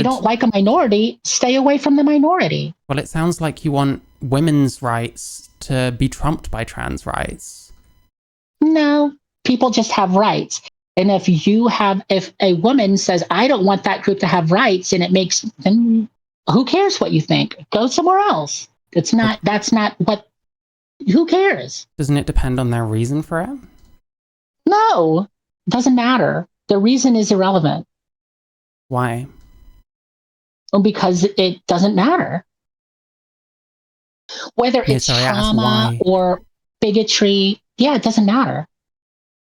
don't Should like a minority, stay away from the minority. Well, it sounds like you want women's rights to be trumped by trans rights. No, people just have rights. And if a woman says, I don't want that group to have rights, and then who cares what you think? Go somewhere else. But That's not what, who cares? doesn't it depend on their reason for it? No, doesn't matter. The reason is irrelevant. Why? Because it doesn't matter. Whether Yeah, it's sorry, I asked trauma why. or bigotry, yeah, it doesn't matter.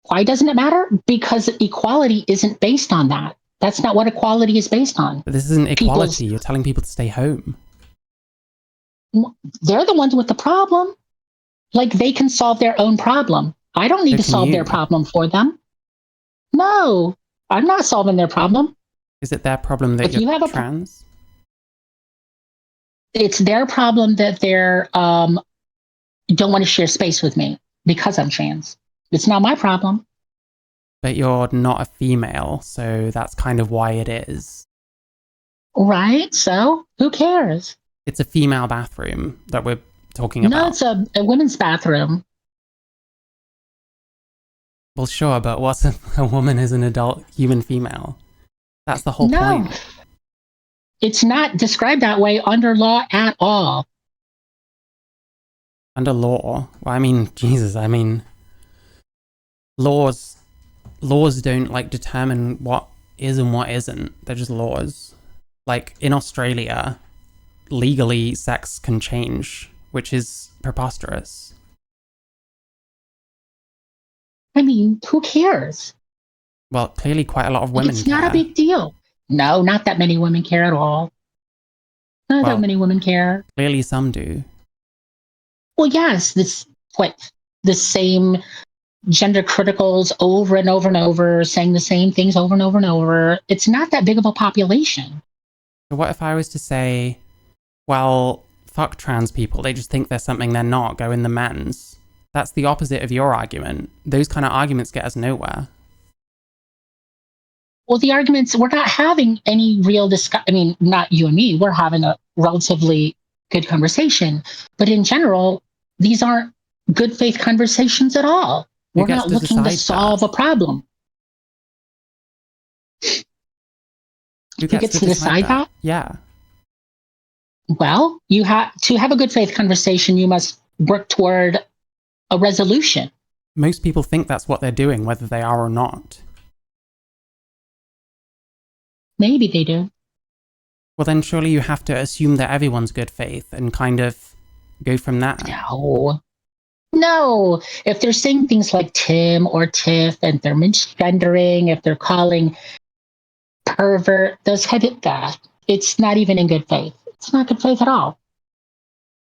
Why doesn't it matter? Because equality isn't based on that. That's not what equality is based on. But this isn't People's, equality. You're telling people to stay home. they're the ones with the problem. Like they can solve their own problem. I don't need So to can solve their you. problem for them. No, I'm not solving their problem. Is it their problem that If you're you have trans? it's their problem that they're don't want to share space with me because I'm trans. It's not my problem. But you're not a female, so that's kind of why it is. Right? So who cares? It's a female bathroom that we're talking No, about. it's a women's bathroom. Well, sure, but what's a woman is an adult human female? That's the whole No, point. it's not described that way under law at all. Under law, well, I mean, Jesus, I mean, laws don't like determine what is and what isn't. They're just laws. Like in Australia, legally sex can change, which is preposterous. I mean, who cares? Well, clearly quite a lot of women It's care. not a big deal. No, not that many women care at all. Not that Well, many women care. clearly some do. Well, yes, the same gender criticals over and over and over, saying the same things over and over and over. It's not that big of a population. So what if I was to say, well, fuck trans people, they just think they're something they're not, go in the men's. That's the opposite of your argument. Those kind of arguments get us nowhere. Well, the arguments, we're not having any real discussion. I mean, not you and me, we're having a relatively good conversation. But in general, these aren't good faith conversations at all. Who We're gets not to looking to decide solve that? a problem. Who Who gets to decide that? Yeah. Well, you have to have a good faith conversation. You must work toward a resolution. Most people think that's what they're doing, whether they are or not. Maybe they do. Well, then surely you have to assume that everyone's good faith and kind of go from that. No. No. If they're saying things like Tim or Tiff and they're misgendering, if they're calling pervert, those kind of that, it's not even in good faith. It's not good faith at all.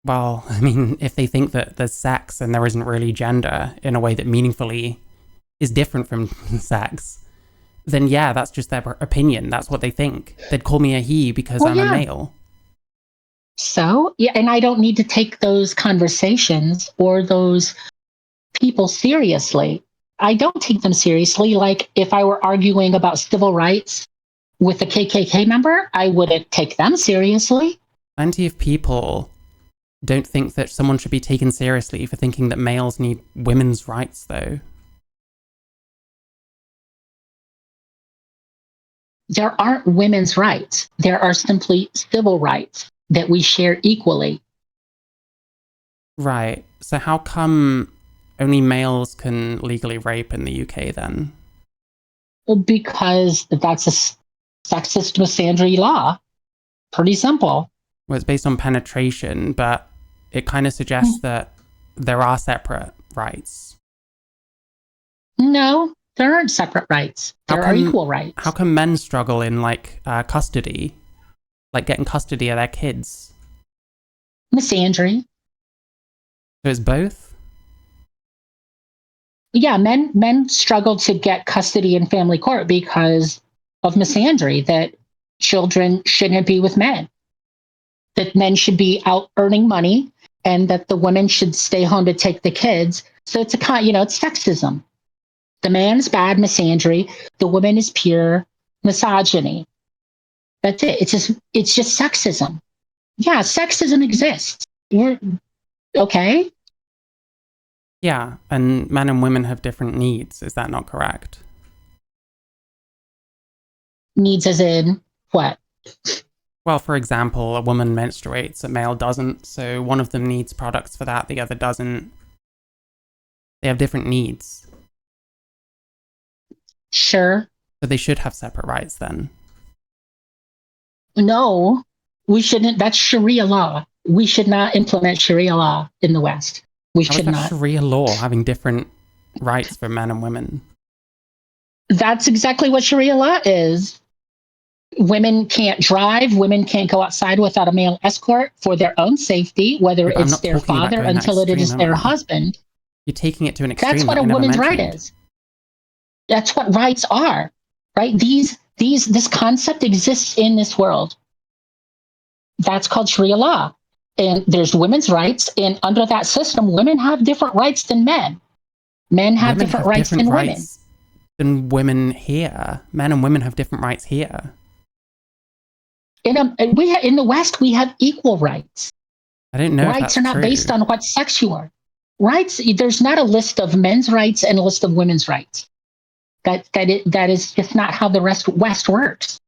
Well, I mean, if they think that there's sex and there isn't really gender in a way that meaningfully is different from sex, then yeah, that's just their opinion. That's what they think. They'd call me a he because I'm a male. So, yeah, and I don't need to take those conversations or those people seriously. I don't take them seriously. Like if I were arguing about civil rights with a KKK member, I wouldn't take them seriously. Plenty of people don't think that someone should be taken seriously for thinking that males need women's rights, though. There aren't women's rights. There are simply civil rights that we share equally. Right. So how come only males can legally rape in the UK then? Well, because that's a sexist misandry law. Pretty simple. Well, it's based on penetration, but it kind of suggests that there are separate rights. No, there aren't separate rights. There are equal rights. How come men struggle in custody, like getting custody of their kids? Misandry. So it's both? Yeah, men struggle to get custody in family court because of misandry, that children shouldn't be with men, that men should be out earning money, and that the women should stay home to take the kids. So it's it's sexism. The man's bad misandry, the woman is pure misogyny. That's it. It's just sexism. Yeah, sexism exists. We're okay. Yeah, and men and women have different needs. Is that not correct? Needs as in what? Well, for example, a woman menstruates, a male doesn't, so one of them needs products for that, the other doesn't. They have different needs. Sure. So they should have separate rights then. No, we shouldn't. That's Sharia law. We should not implement Sharia law in the West. We How is should that not. Sharia law having different rights for men and women? That's exactly what Sharia law is. Women can't drive. Women can't go outside without a male escort for their own safety, whether Yeah, but I'm it's not their talking about father going that until it extreme, is am their I? husband. You're taking it to an That's extreme what that a we never woman's mentioned. right is. That's what rights are, right? This concept exists in this world. That's called Sharia law. And there's women's rights. And under that system, women have different rights than men. Men have Women different have rights different than women. rights than women here. Men and women have different rights here. In the West, we have equal rights. I don't know if Rights that's are not true. based on what sex you are. Rights, there's not a list of men's rights and a list of women's rights. That is just not how the West works.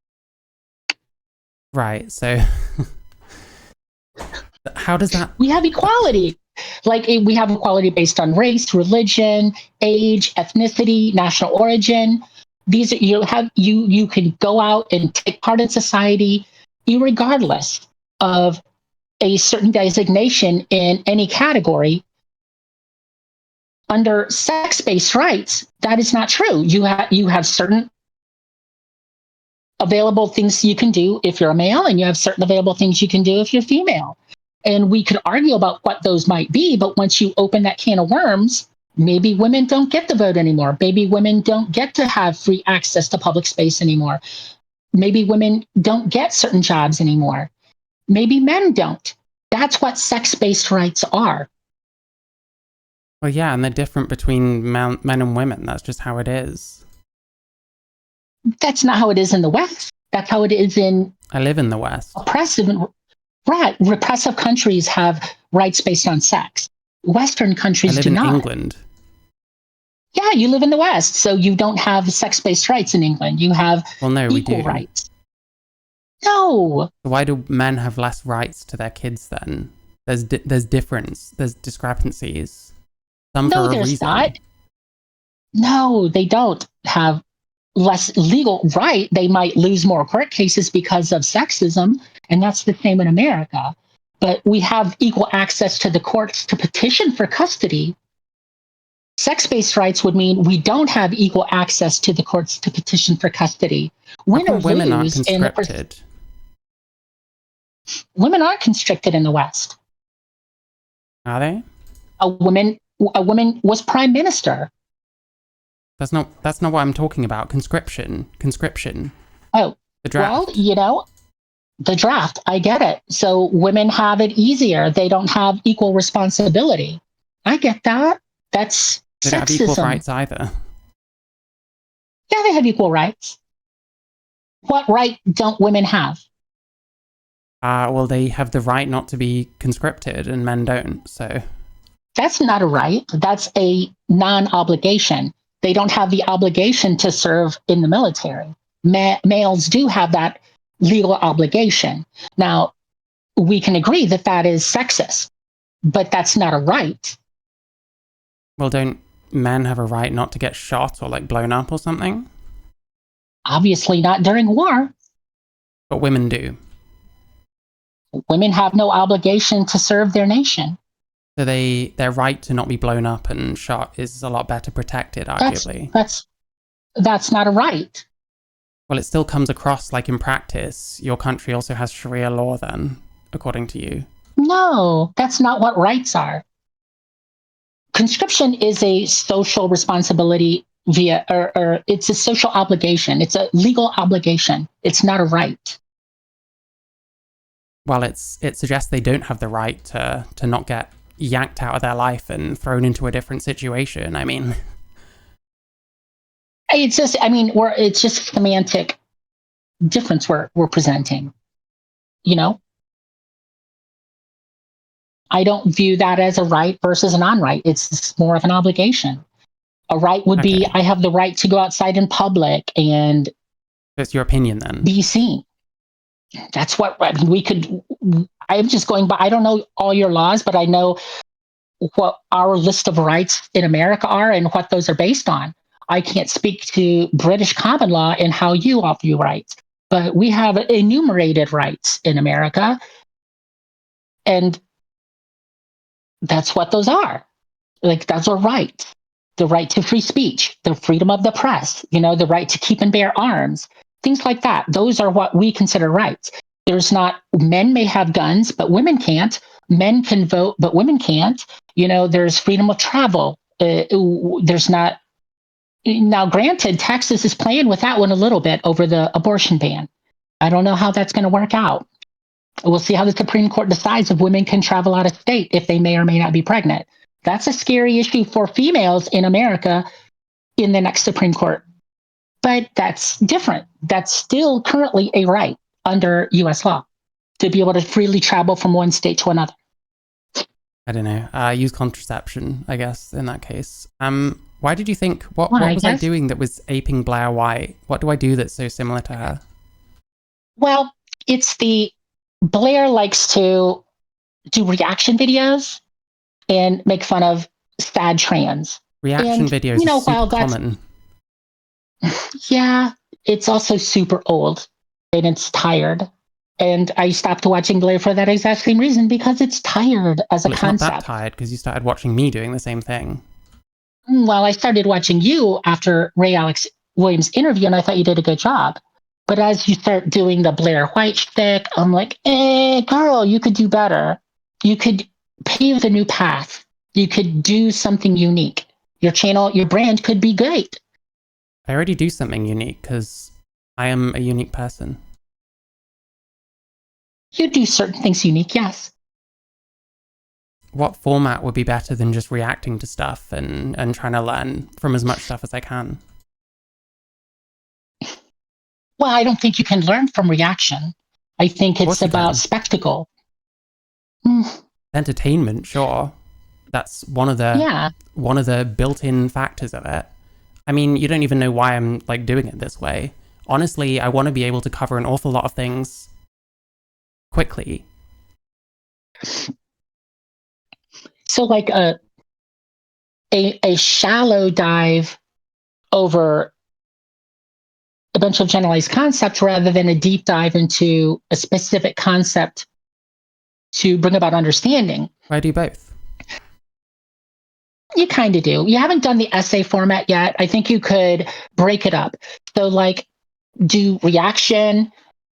Right, so how does that... We have equality. Like we have equality based on race, religion, age, ethnicity, national origin. These you can go out and take part in society, regardless of a certain designation in any category. Under sex-based rights, that is not true. You have certain available things you can do if you're a male, and you have certain available things you can do if you're female. And we could argue about what those might be, but once you open that can of worms, maybe women don't get to vote anymore. Maybe women don't get to have free access to public space anymore. Maybe women don't get certain jobs anymore. Maybe men don't. That's what sex-based rights are. Well, yeah, and they're different between men and women. That's just how it is. That's not how it is in the West. That's how it is in... I live in the West. Repressive countries have rights based on sex. Western countries do not. I live in England. Yeah, you live in the West, so you don't have sex-based rights in England. You have equal rights. No. Why do men have less rights to their kids then? There's difference. There's discrepancies. Some no, for a there's reason. not. No, they don't have less legal right. They might lose more court cases because of sexism, and that's the same in America. But we have equal access to the courts to petition for custody. Sex-based rights would mean we don't have equal access to the courts to petition for custody. How come women aren't conscripted? Women aren't constricted in the West. Are they? A woman was prime minister. That's not what I'm talking about. Conscription. Oh, the draft. Well, the draft. I get it. So women have it easier. They don't have equal responsibility. I get that. That's they sexism. Don't have equal rights either. Yeah, they have equal rights. What right don't women have? Well, they have the right not to be conscripted, and men don't. So that's not a right. That's a non-obligation. They don't have the obligation to serve in the military. Males do have that legal obligation. Now, we can agree that that is sexist, but that's not a right. Well, don't men have a right not to get shot or like blown up or something? Obviously not during war. But women do. Women have no obligation to serve their nation. So their right to not be blown up and shot is a lot better protected, arguably. That's not a right. Well, it still comes across like in practice, your country also has Sharia law then, according to you. No, that's not what rights are. Conscription is a social responsibility or it's a social obligation. It's a legal obligation. It's not a right. Well, it suggests they don't have the right to not get yanked out of their life and thrown into a different situation. I mean, it's just, it's just semantic difference we're presenting. You know, I don't view that as a right versus a non-right. It's more of an obligation. A right would be, okay. I have the right to go outside in public and It's your opinion then. be seen. That's what, I mean, we could, I'm just going by, I don't know all your laws, but I know what our list of rights in America are and what those are based on. I can't speak to British common law and how you all view rights, but we have enumerated rights in America. And that's what those are. Like, that's a right. The right to free speech, the freedom of the press, the right to keep and bear arms, things like that. Those are what we consider rights. There's not, men may have guns, but women can't. Men can vote, but women can't. There's freedom of travel. There's not. Now, granted, Texas is playing with that one a little bit over the abortion ban. I don't know how that's going to work out. We'll see how the Supreme Court decides if women can travel out of state if they may or may not be pregnant. That's a scary issue for females in America in the next Supreme Court. But that's different. That's still currently a right under US law to be able to freely travel from one state to another. I don't know. Use contraception, I guess, in that case. Why did you think, what was I doing that was aping Blair White? What do I do that's so similar to her? Well, it's Blair likes to do reaction videos and make fun of sad trans. Reaction videos are super common. Yeah, it's also super old and it's tired. And I stopped watching Blair for that exact same reason, because it's tired as a concept. It's not that tired because you started watching me doing the same thing. Well, I started watching you after Ray Alex Williams' interview, and I thought you did a good job. But as you start doing the Blair White shtick, I'm like, girl, you could do better. You could pave a new path. You could do something unique. Your channel, your brand could be great. I already do something unique because I am a unique person. You do certain things unique, yes. What format would be better than just reacting to stuff and trying to learn from as much stuff as I can? Well, I don't think you can learn from reaction. I think it's about spectacle. Entertainment, sure. That's one of the built-in factors of it. I mean, you don't even know why I'm doing it this way. Honestly, I want to be able to cover an awful lot of things quickly. So a shallow dive over a bunch of generalized concepts rather than a deep dive into a specific concept to bring about understanding. I do both. You kind of do. You haven't done the essay format yet. I think you could break it up. So do reaction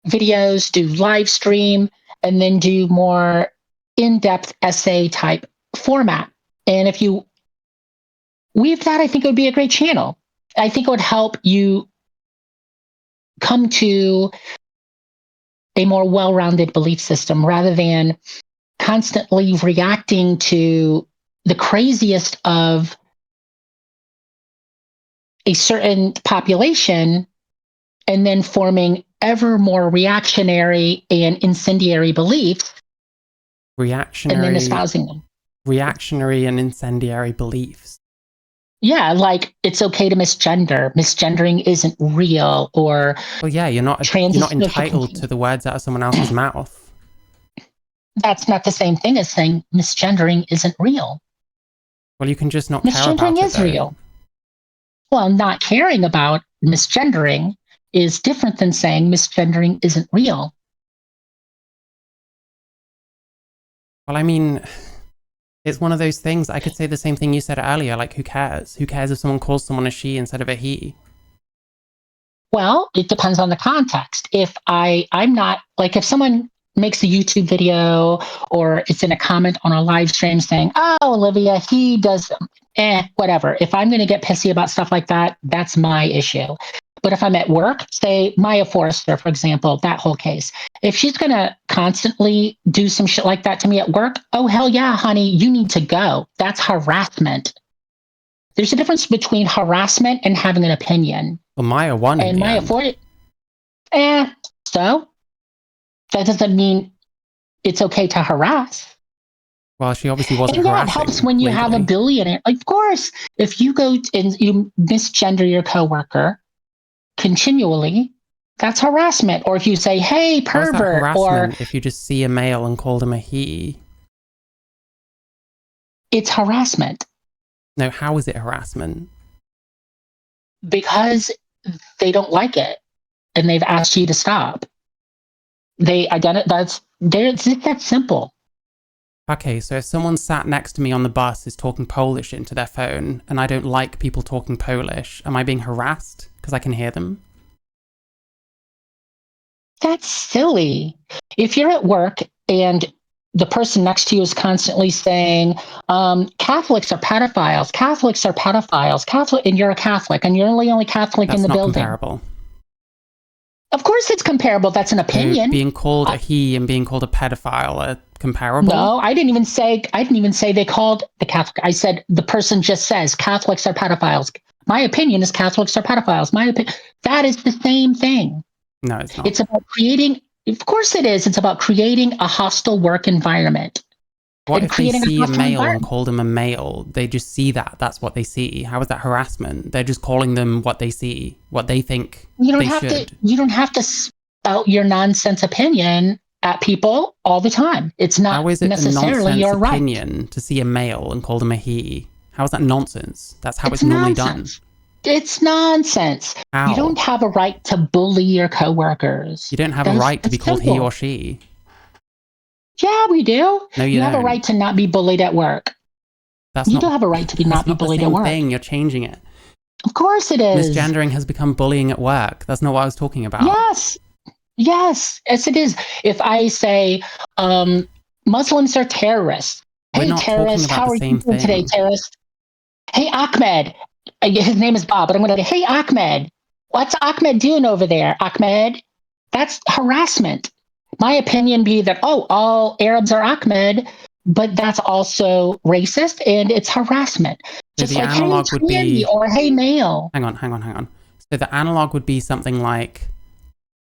videos, do live stream, and then do more in-depth essay type format. And if you weave that, I think it would be a great channel. I think it would help you come to a more well-rounded belief system rather than constantly reacting to the craziest of a certain population and then forming ever more reactionary and incendiary beliefs. Reactionary. And then espousing them. Reactionary and incendiary beliefs. Yeah, it's okay to misgender. Misgendering isn't real, or well, yeah, you're not entitled to the words out of someone else's mouth. That's not the same thing as saying misgendering isn't real. Well, you can just not care about it. Misgendering is real. Well, not caring about misgendering is different than saying misgendering isn't real. Well, I mean, it's one of those things. I could say the same thing you said earlier, who cares? Who cares if someone calls someone a she instead of a he? Well, it depends on the context. If I'm not, if someone makes a YouTube video or it's in a comment on a live stream saying, oh, Olivia, he does, whatever. If I'm going to get pissy about stuff like that, that's my issue. But if I'm at work, say Maya Forrester, for example, that whole case, if she's going to constantly do some shit like that to me at work, oh, hell yeah, honey, you need to go. That's harassment. There's a difference between harassment and having an opinion. Well, Maya won in And the Maya end. Forrester, so that doesn't mean it's okay to harass. Well, she obviously wasn't And yeah, harassing it helps when you have a legally. billionaire. Of course, if you go and you misgender your coworker continually, that's harassment. Or if you say, hey, How is that pervert, or harassment if you just see a male and call them a he? it's harassment No, how is it harassment? because they don't like it and they've asked you to stop. They identify it's that simple. Okay, so if someone sat next to me on the bus is talking Polish into their phone and I don't like people talking Polish, am I being harassed because I can hear them? That's silly. If you're at work and the person next to you is constantly saying, Catholics are pedophiles, Catholics are pedophiles, Catholic, and you're a Catholic and you're the only Catholic in That's the not building. comparable. Of course it's comparable. That's an So opinion. being called a he and being called a pedophile are comparable? No, I didn't even say they called the Catholic. I said the person just says Catholics are pedophiles. My opinion is Catholics are pedophiles. That is the same thing. No, it's not. It's about creating, of course it is. It's about creating a hostile work environment. What And if they creating a see a hostile male and environment. call them a male? They just see that. That's what they see. How is that harassment? They're just calling them what they see, what they think You don't they have should. you don't have to spout your nonsense opinion at people all the time. It's not How is it a necessarily nonsense your right. opinion to see a male and call them a he? How is that nonsense? That's how it's, It's normally nonsense. done. It's nonsense. How? You don't have a right to bully your coworkers. You don't have a right to be called he or she. Yeah, we do. No, you have a don't. right to not be bullied at work. That's You not, do have a right to not be bullied at That's not the work. same thing. You're changing it. Of course it is. Misgendering has become bullying at work. That's not what I was talking about. Yes, it is. If I say Muslims are terrorists, We're hey not talking terrorist, about how the are you same doing today, thing. terrorist? Hey Ahmed, his name is Bob, but I'm going to say, hey Ahmed, what's Ahmed doing over there, Ahmed? That's harassment. My opinion be that, oh, all Arabs are Ahmed, but that's also racist and it's harassment. So Just the like, hey, analog would tranny, be... or hey, male. Hang on. So the analog would be something like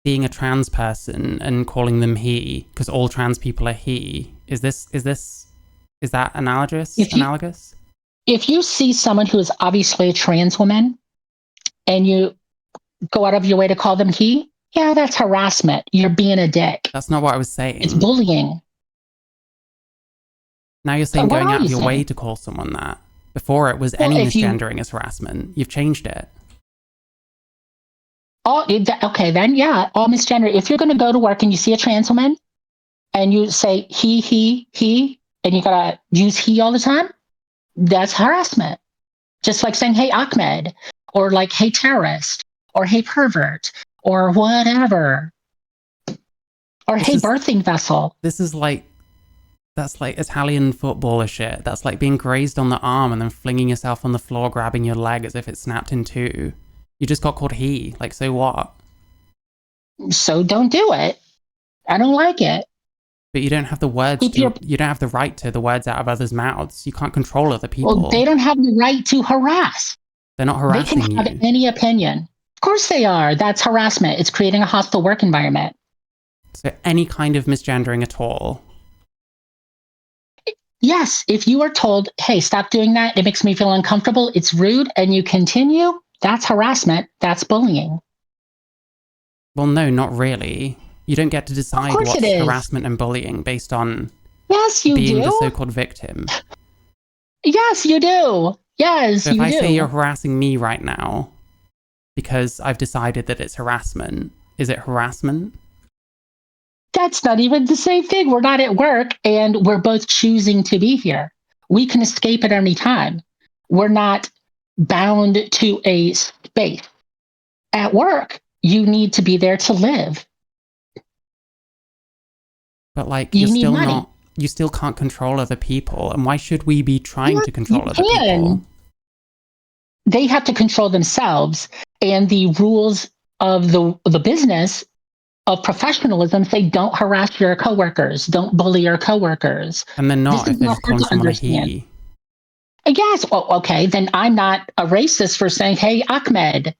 being a trans person and calling them he, because all trans people are he. Is that analogous? If you see someone who is obviously a trans woman and you go out of your way to call them he, yeah, that's harassment. You're being a dick. That's not what I was saying. It's bullying. Now you're saying going out of your saying? way to call someone that. Before it was any misgendering as harassment. You've changed it. Okay, then yeah, all misgender. If you're going to go to work and you see a trans woman and you say he, and you got to use he all the time, that's harassment. Just like saying, hey, Ahmed, or like, hey, terrorist, or hey, pervert, or whatever. Or hey, birthing vessel. That's like Italian footballer shit. That's like being grazed on the arm and then flinging yourself on the floor, grabbing your leg as if it snapped in two. You just got called he. Like, so what? So don't do it. I don't like it. But you don't have the words you don't have the right to the words out of others' mouths. You can't control other people. Well, they don't have the right to harass. They're not harassing you. They can have any opinion. Of course they are. That's harassment. It's creating a hostile work environment. So any kind of misgendering at all. Yes, if you are told, hey, stop doing that, it makes me feel uncomfortable, it's rude, and you continue, that's harassment, that's bullying. Well, no, not really. You don't get to decide what's harassment and bullying based on being the so-called victim. Yes, you do. Yes, so you do. If I say you're harassing me right now because I've decided that it's harassment, is it harassment? That's not even the same thing. We're not at work and we're both choosing to be here. We can escape at any time. We're not bound to a space. At work, you need to be there to live. But like, you still can't control other people. And why should we be trying to control other people? They have to control themselves. and the rules of the business of professionalism say don't harass your coworkers, don't bully your coworkers. And they're This not is if they're not just hard calling to someone a understand. he. Yes, well, okay, then I'm not a racist for saying, hey, Ahmed,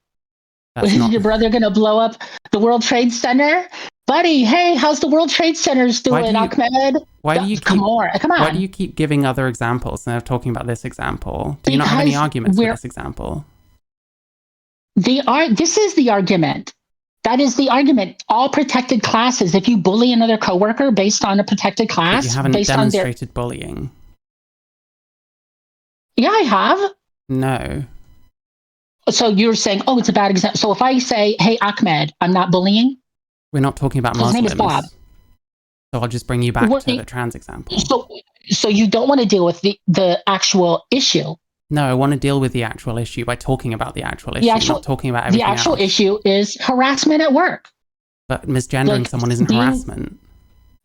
That's is not. your brother going to blow up the World Trade Center? Buddy, hey, how's the World Trade Centers doing, Ahmed? Why do you Come keep Why do on. you keep giving other examples instead of talking about this example? Do you not have any Because arguments with this example? this is the argument. That is the argument. All protected classes, if you bully another coworker based on a protected But you class, haven't based on their. demonstrated bullying. Yeah, I have. No. So you're saying, oh, it's a bad example. So if I say, hey, Ahmed, I'm not bullying. We're not talking about His name Muslims. is Bob. So I'll just bring you back to the trans example. So you don't want to deal with the actual issue. No, I want to deal with the actual issue by talking about the actual issue, not talking about everything else. The actual issue is harassment at work. But misgendering someone isn't harassment.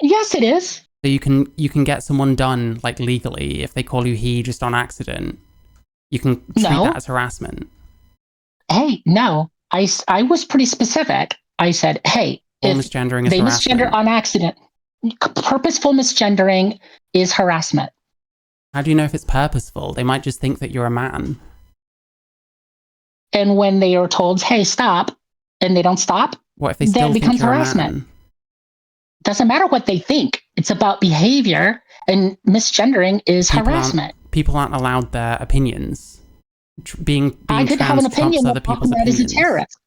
Yes, it is. So you can get someone done like legally if they call you he just on accident. You can treat that as harassment. Hey, no. I was pretty specific. I said, hey, all misgendering is harassment. Misgender on accident. Purposeful misgendering is harassment. How do you know if it's purposeful? They might just think that you're a man. And when they are told, hey, stop, and they don't stop, what if they still then think becomes you're harassment. A man? Doesn't matter what they think. It's about behavior, and misgendering is harassment. People aren't allowed their opinions. Being I could trans have an opinion other that people's Ahmed opinions. is a terrorist.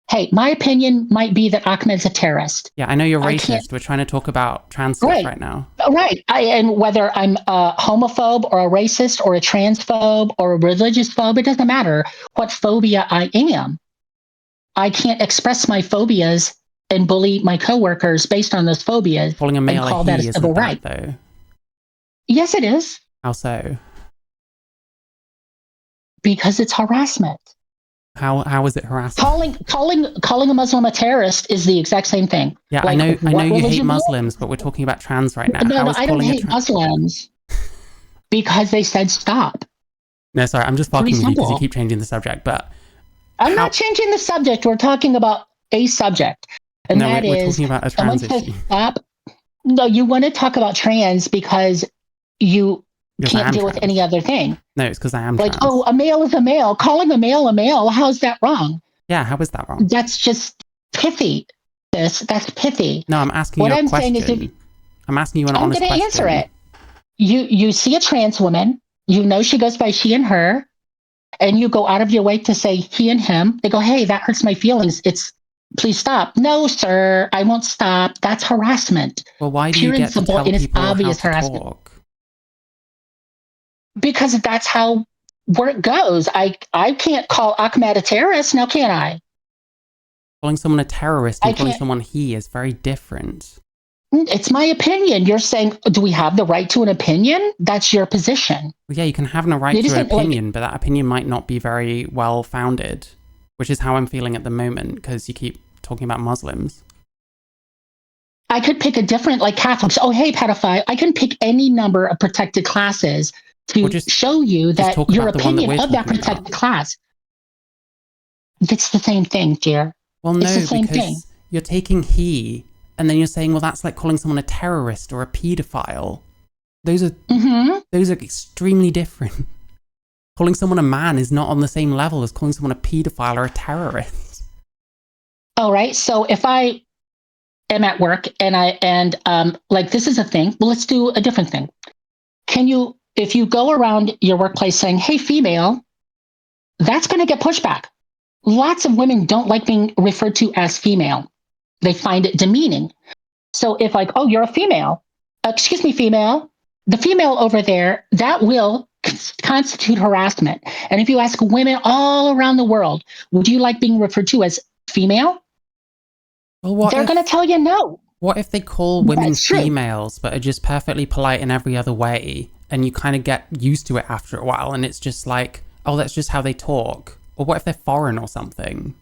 Hey, my opinion might be that Ahmed's a terrorist. Yeah, I know you're racist. We're trying to talk about trans stuff right now. Right. And whether I'm a homophobe or a racist or a transphobe or a religious phobe, it doesn't matter what phobia I am. I can't express my phobias and bully my coworkers based on those phobias. Calling a male and call a that he a civil isn't right. That, though. Yes, it is. How so? Because it's harassment. How is it harassment? Calling a Muslim a terrorist is the exact same thing. Yeah, like, I know you hate Muslims, but we're talking about trans right now. No, I don't hate Muslims because they said stop. No, sorry, I'm just fucking with you because you keep changing the subject. But I'm not changing the subject. We're talking about a subject, and we're talking about a trans issue. Stop. No, you want to talk about trans because you can't deal with any other thing. No, it's because I am like, trans. oh, a male is a male. Calling a male, how's that wrong? Yeah, how is that wrong? That's just pithy. That's pithy. No, I'm asking you a question. I'm asking you an honest question. I'm going to answer it. You see a trans woman, you know she goes by she and her, and you go out of your way to say he and him. They go, hey, that hurts my feelings. Please stop. No, sir, I won't stop. That's harassment. Well, why do you get to tell people obvious how to harassment. Talk? Because that's how work goes. I can't call Ahmed a terrorist, now can I? Calling someone a terrorist and calling someone he is very different. It's my opinion. You're saying, do we have the right to an opinion? That's your position. Well, yeah, you can have a right to an opinion, but that opinion might not be very well founded, which is how I'm feeling at the moment because you keep talking about Muslims. I could pick a different, like Catholics. Oh, hey, pedophile. I can pick any number of protected classes to show you that your opinion of that protected class. It's the same thing, dear. Well, no, because you're taking he, and then you're saying, well, that's like calling someone a terrorist or a pedophile. Those are extremely different. Calling someone a man is not on the same level as calling someone a pedophile or a terrorist. All right. So if I am at work and like this is a thing, well, let's do a different thing. If you go around your workplace saying, hey, female, that's going to get pushback. Lots of women don't like being referred to as female. They find it demeaning. So if like, oh, you're a female, excuse me, female, the female over there, that will constitute harassment. And if you ask women all around the world, would you like being referred to as female? Well, they're going to tell you no. What if they call women females, but are just perfectly polite in every other way? And you kind of get used to it after a while. And it's just like, oh, that's just how they talk. Or what if they're foreign or something?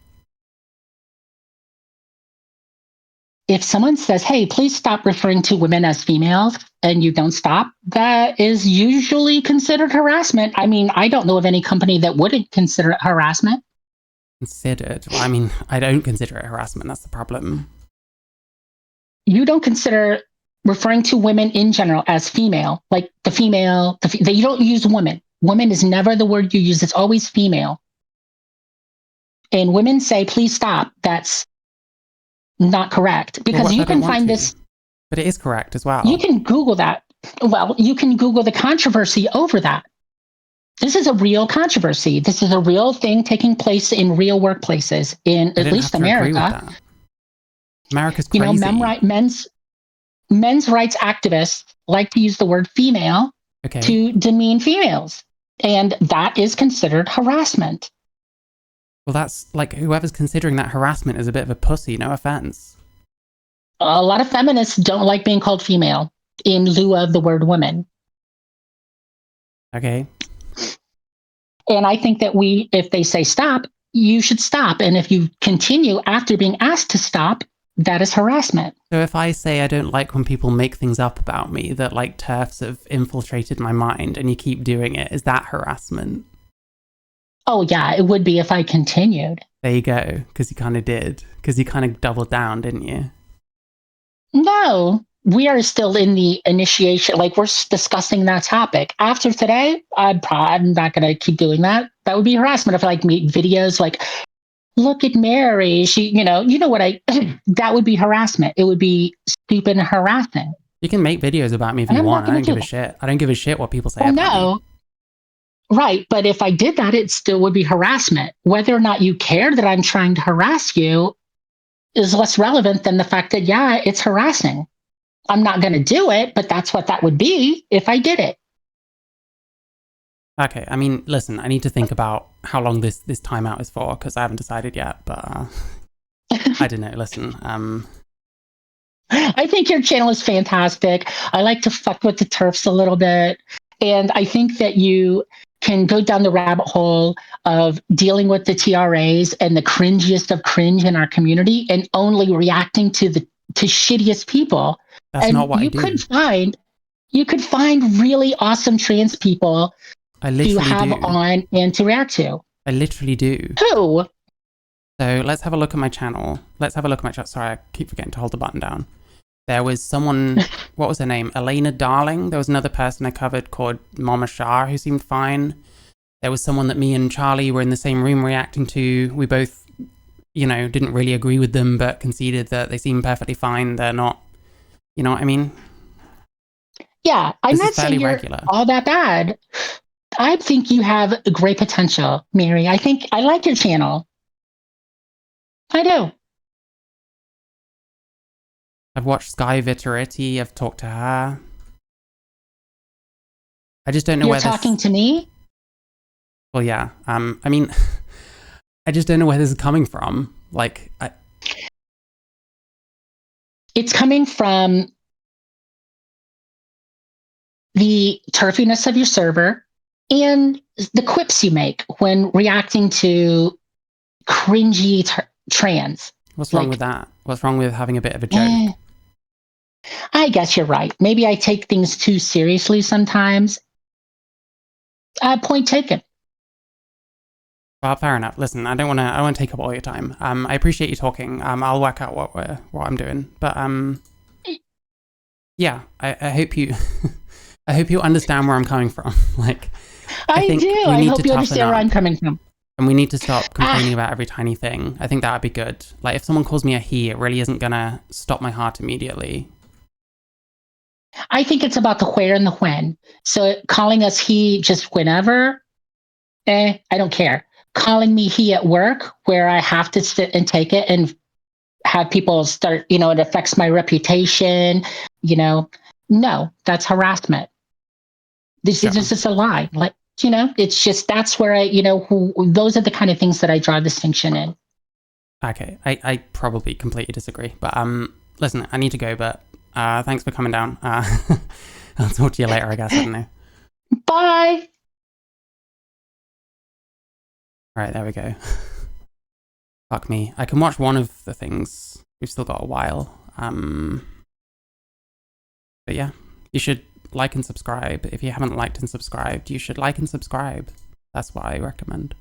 If someone says, hey, please stop referring to women as females, and you don't stop, that is usually considered harassment. I mean, I don't know of any company that wouldn't consider it harassment. Considered. Well, I mean, I don't consider it harassment. That's the problem. You don't consider referring to women in general as female, like the female, you don't use woman. Woman is never the word you use. It's always female. And women say, please stop. That's not correct. Well, what Because if I you don't can want find to? this, But it is correct as you well. can Google that. Well, you can Google the controversy over that. This is a real controversy. This is a real thing taking place in real workplaces in I at don't have least to agree with America. that. America's You know, crazy. men's rights activists like to use the word female Okay. to demean females, and that is considered harassment. Well, that's like whoever's considering that harassment is a bit of a pussy. No offense. A lot of feminists don't like being called female in lieu of the word woman. Okay. And I think that if they say stop, you should stop. And if you continue after being asked to stop, that is harassment. So if I say I don't like when people make things up about me that like TERFs have infiltrated my mind and you keep doing it, is that harassment? Oh, yeah, it would be if I continued. There you go. Because you kind of did. Because you kind of doubled down, didn't you? No, we are still in the initiation. Like we're discussing that topic. After today, I'm not going to keep doing that. That would be harassment if I like meet videos like, look at Mary. She, you know what that would be harassment. It would be stupid and harassing. You can make videos about me if And you I'm not want. I going don't to give do a that. shit. I don't give a shit what people say Oh, about me. no. Right. But if I did that, it still would be harassment. Whether or not you care that I'm trying to harass you is less relevant than the fact that, yeah, it's harassing. I'm not going to do it, but that's what that would be if I did it. Okay, I mean, listen, I need to think about how long this timeout is for because I haven't decided yet. But I don't know. Listen, I think your channel is fantastic. I like to fuck with the turfs a little bit. And I think that you can go down the rabbit hole of dealing with the TRAs and the cringiest of cringe in our community and only reacting to shittiest people. that's not And what I do. you could find really awesome trans people I to literally have do. on and to react to. I literally do. Who? So let's have a look at my channel. Let's have a look at my chat. Sorry, I keep forgetting to hold the button down. There was someone, what was her name? Elena Darling. There was another person I covered called Mama Shah who seemed fine. There was someone that me and Charlie were in the same room reacting to. We both, didn't really agree with them, but conceded that they seem perfectly fine. They're not, you know what I mean? Yeah, I'm This is not saying fairly you're regular. all that bad. I think you have great potential, Mary. I think I like your channel. I do. I've watched Sky Vittoriti. I've talked to her. I just don't know You're where talking this. to me? Well, yeah. I mean, I just don't know where this is coming from. Like, It's coming from the turfiness of your server and the quips you make when reacting to cringy trans. what's wrong with Like, that? What's wrong with having a bit of a joke? I guess you're right. Maybe I take things too seriously sometimes. Point taken. Well, fair enough. Listen, I don't want to take up all your time. I appreciate you talking. I'll work out what I'm doing. But yeah, I hope you, I hope you understand where I'm coming from. Like, I think do. we I need hope to you toughen understand where up. I'm coming from. And we need to stop complaining about every tiny thing. I think that would be good. Like, if someone calls me a he, it really isn't gonna stop my heart immediately. I think it's about the where and the when. So calling us he just whenever, I don't care. Calling me he at work where I have to sit and take it and have people start, it affects my reputation, no, that's harassment. This Sure. is just a lie. Like, it's just, that's where those are the kind of things that I draw distinction in. Okay, I probably completely disagree. But listen, I need to go, but thanks for coming down. I'll talk to you later, I guess. I don't know. Bye. All right, there we go. Fuck me. I can watch one of the things. We've still got a while. But yeah, you should like and subscribe. If you haven't liked and subscribed, you should like and subscribe. That's what I recommend.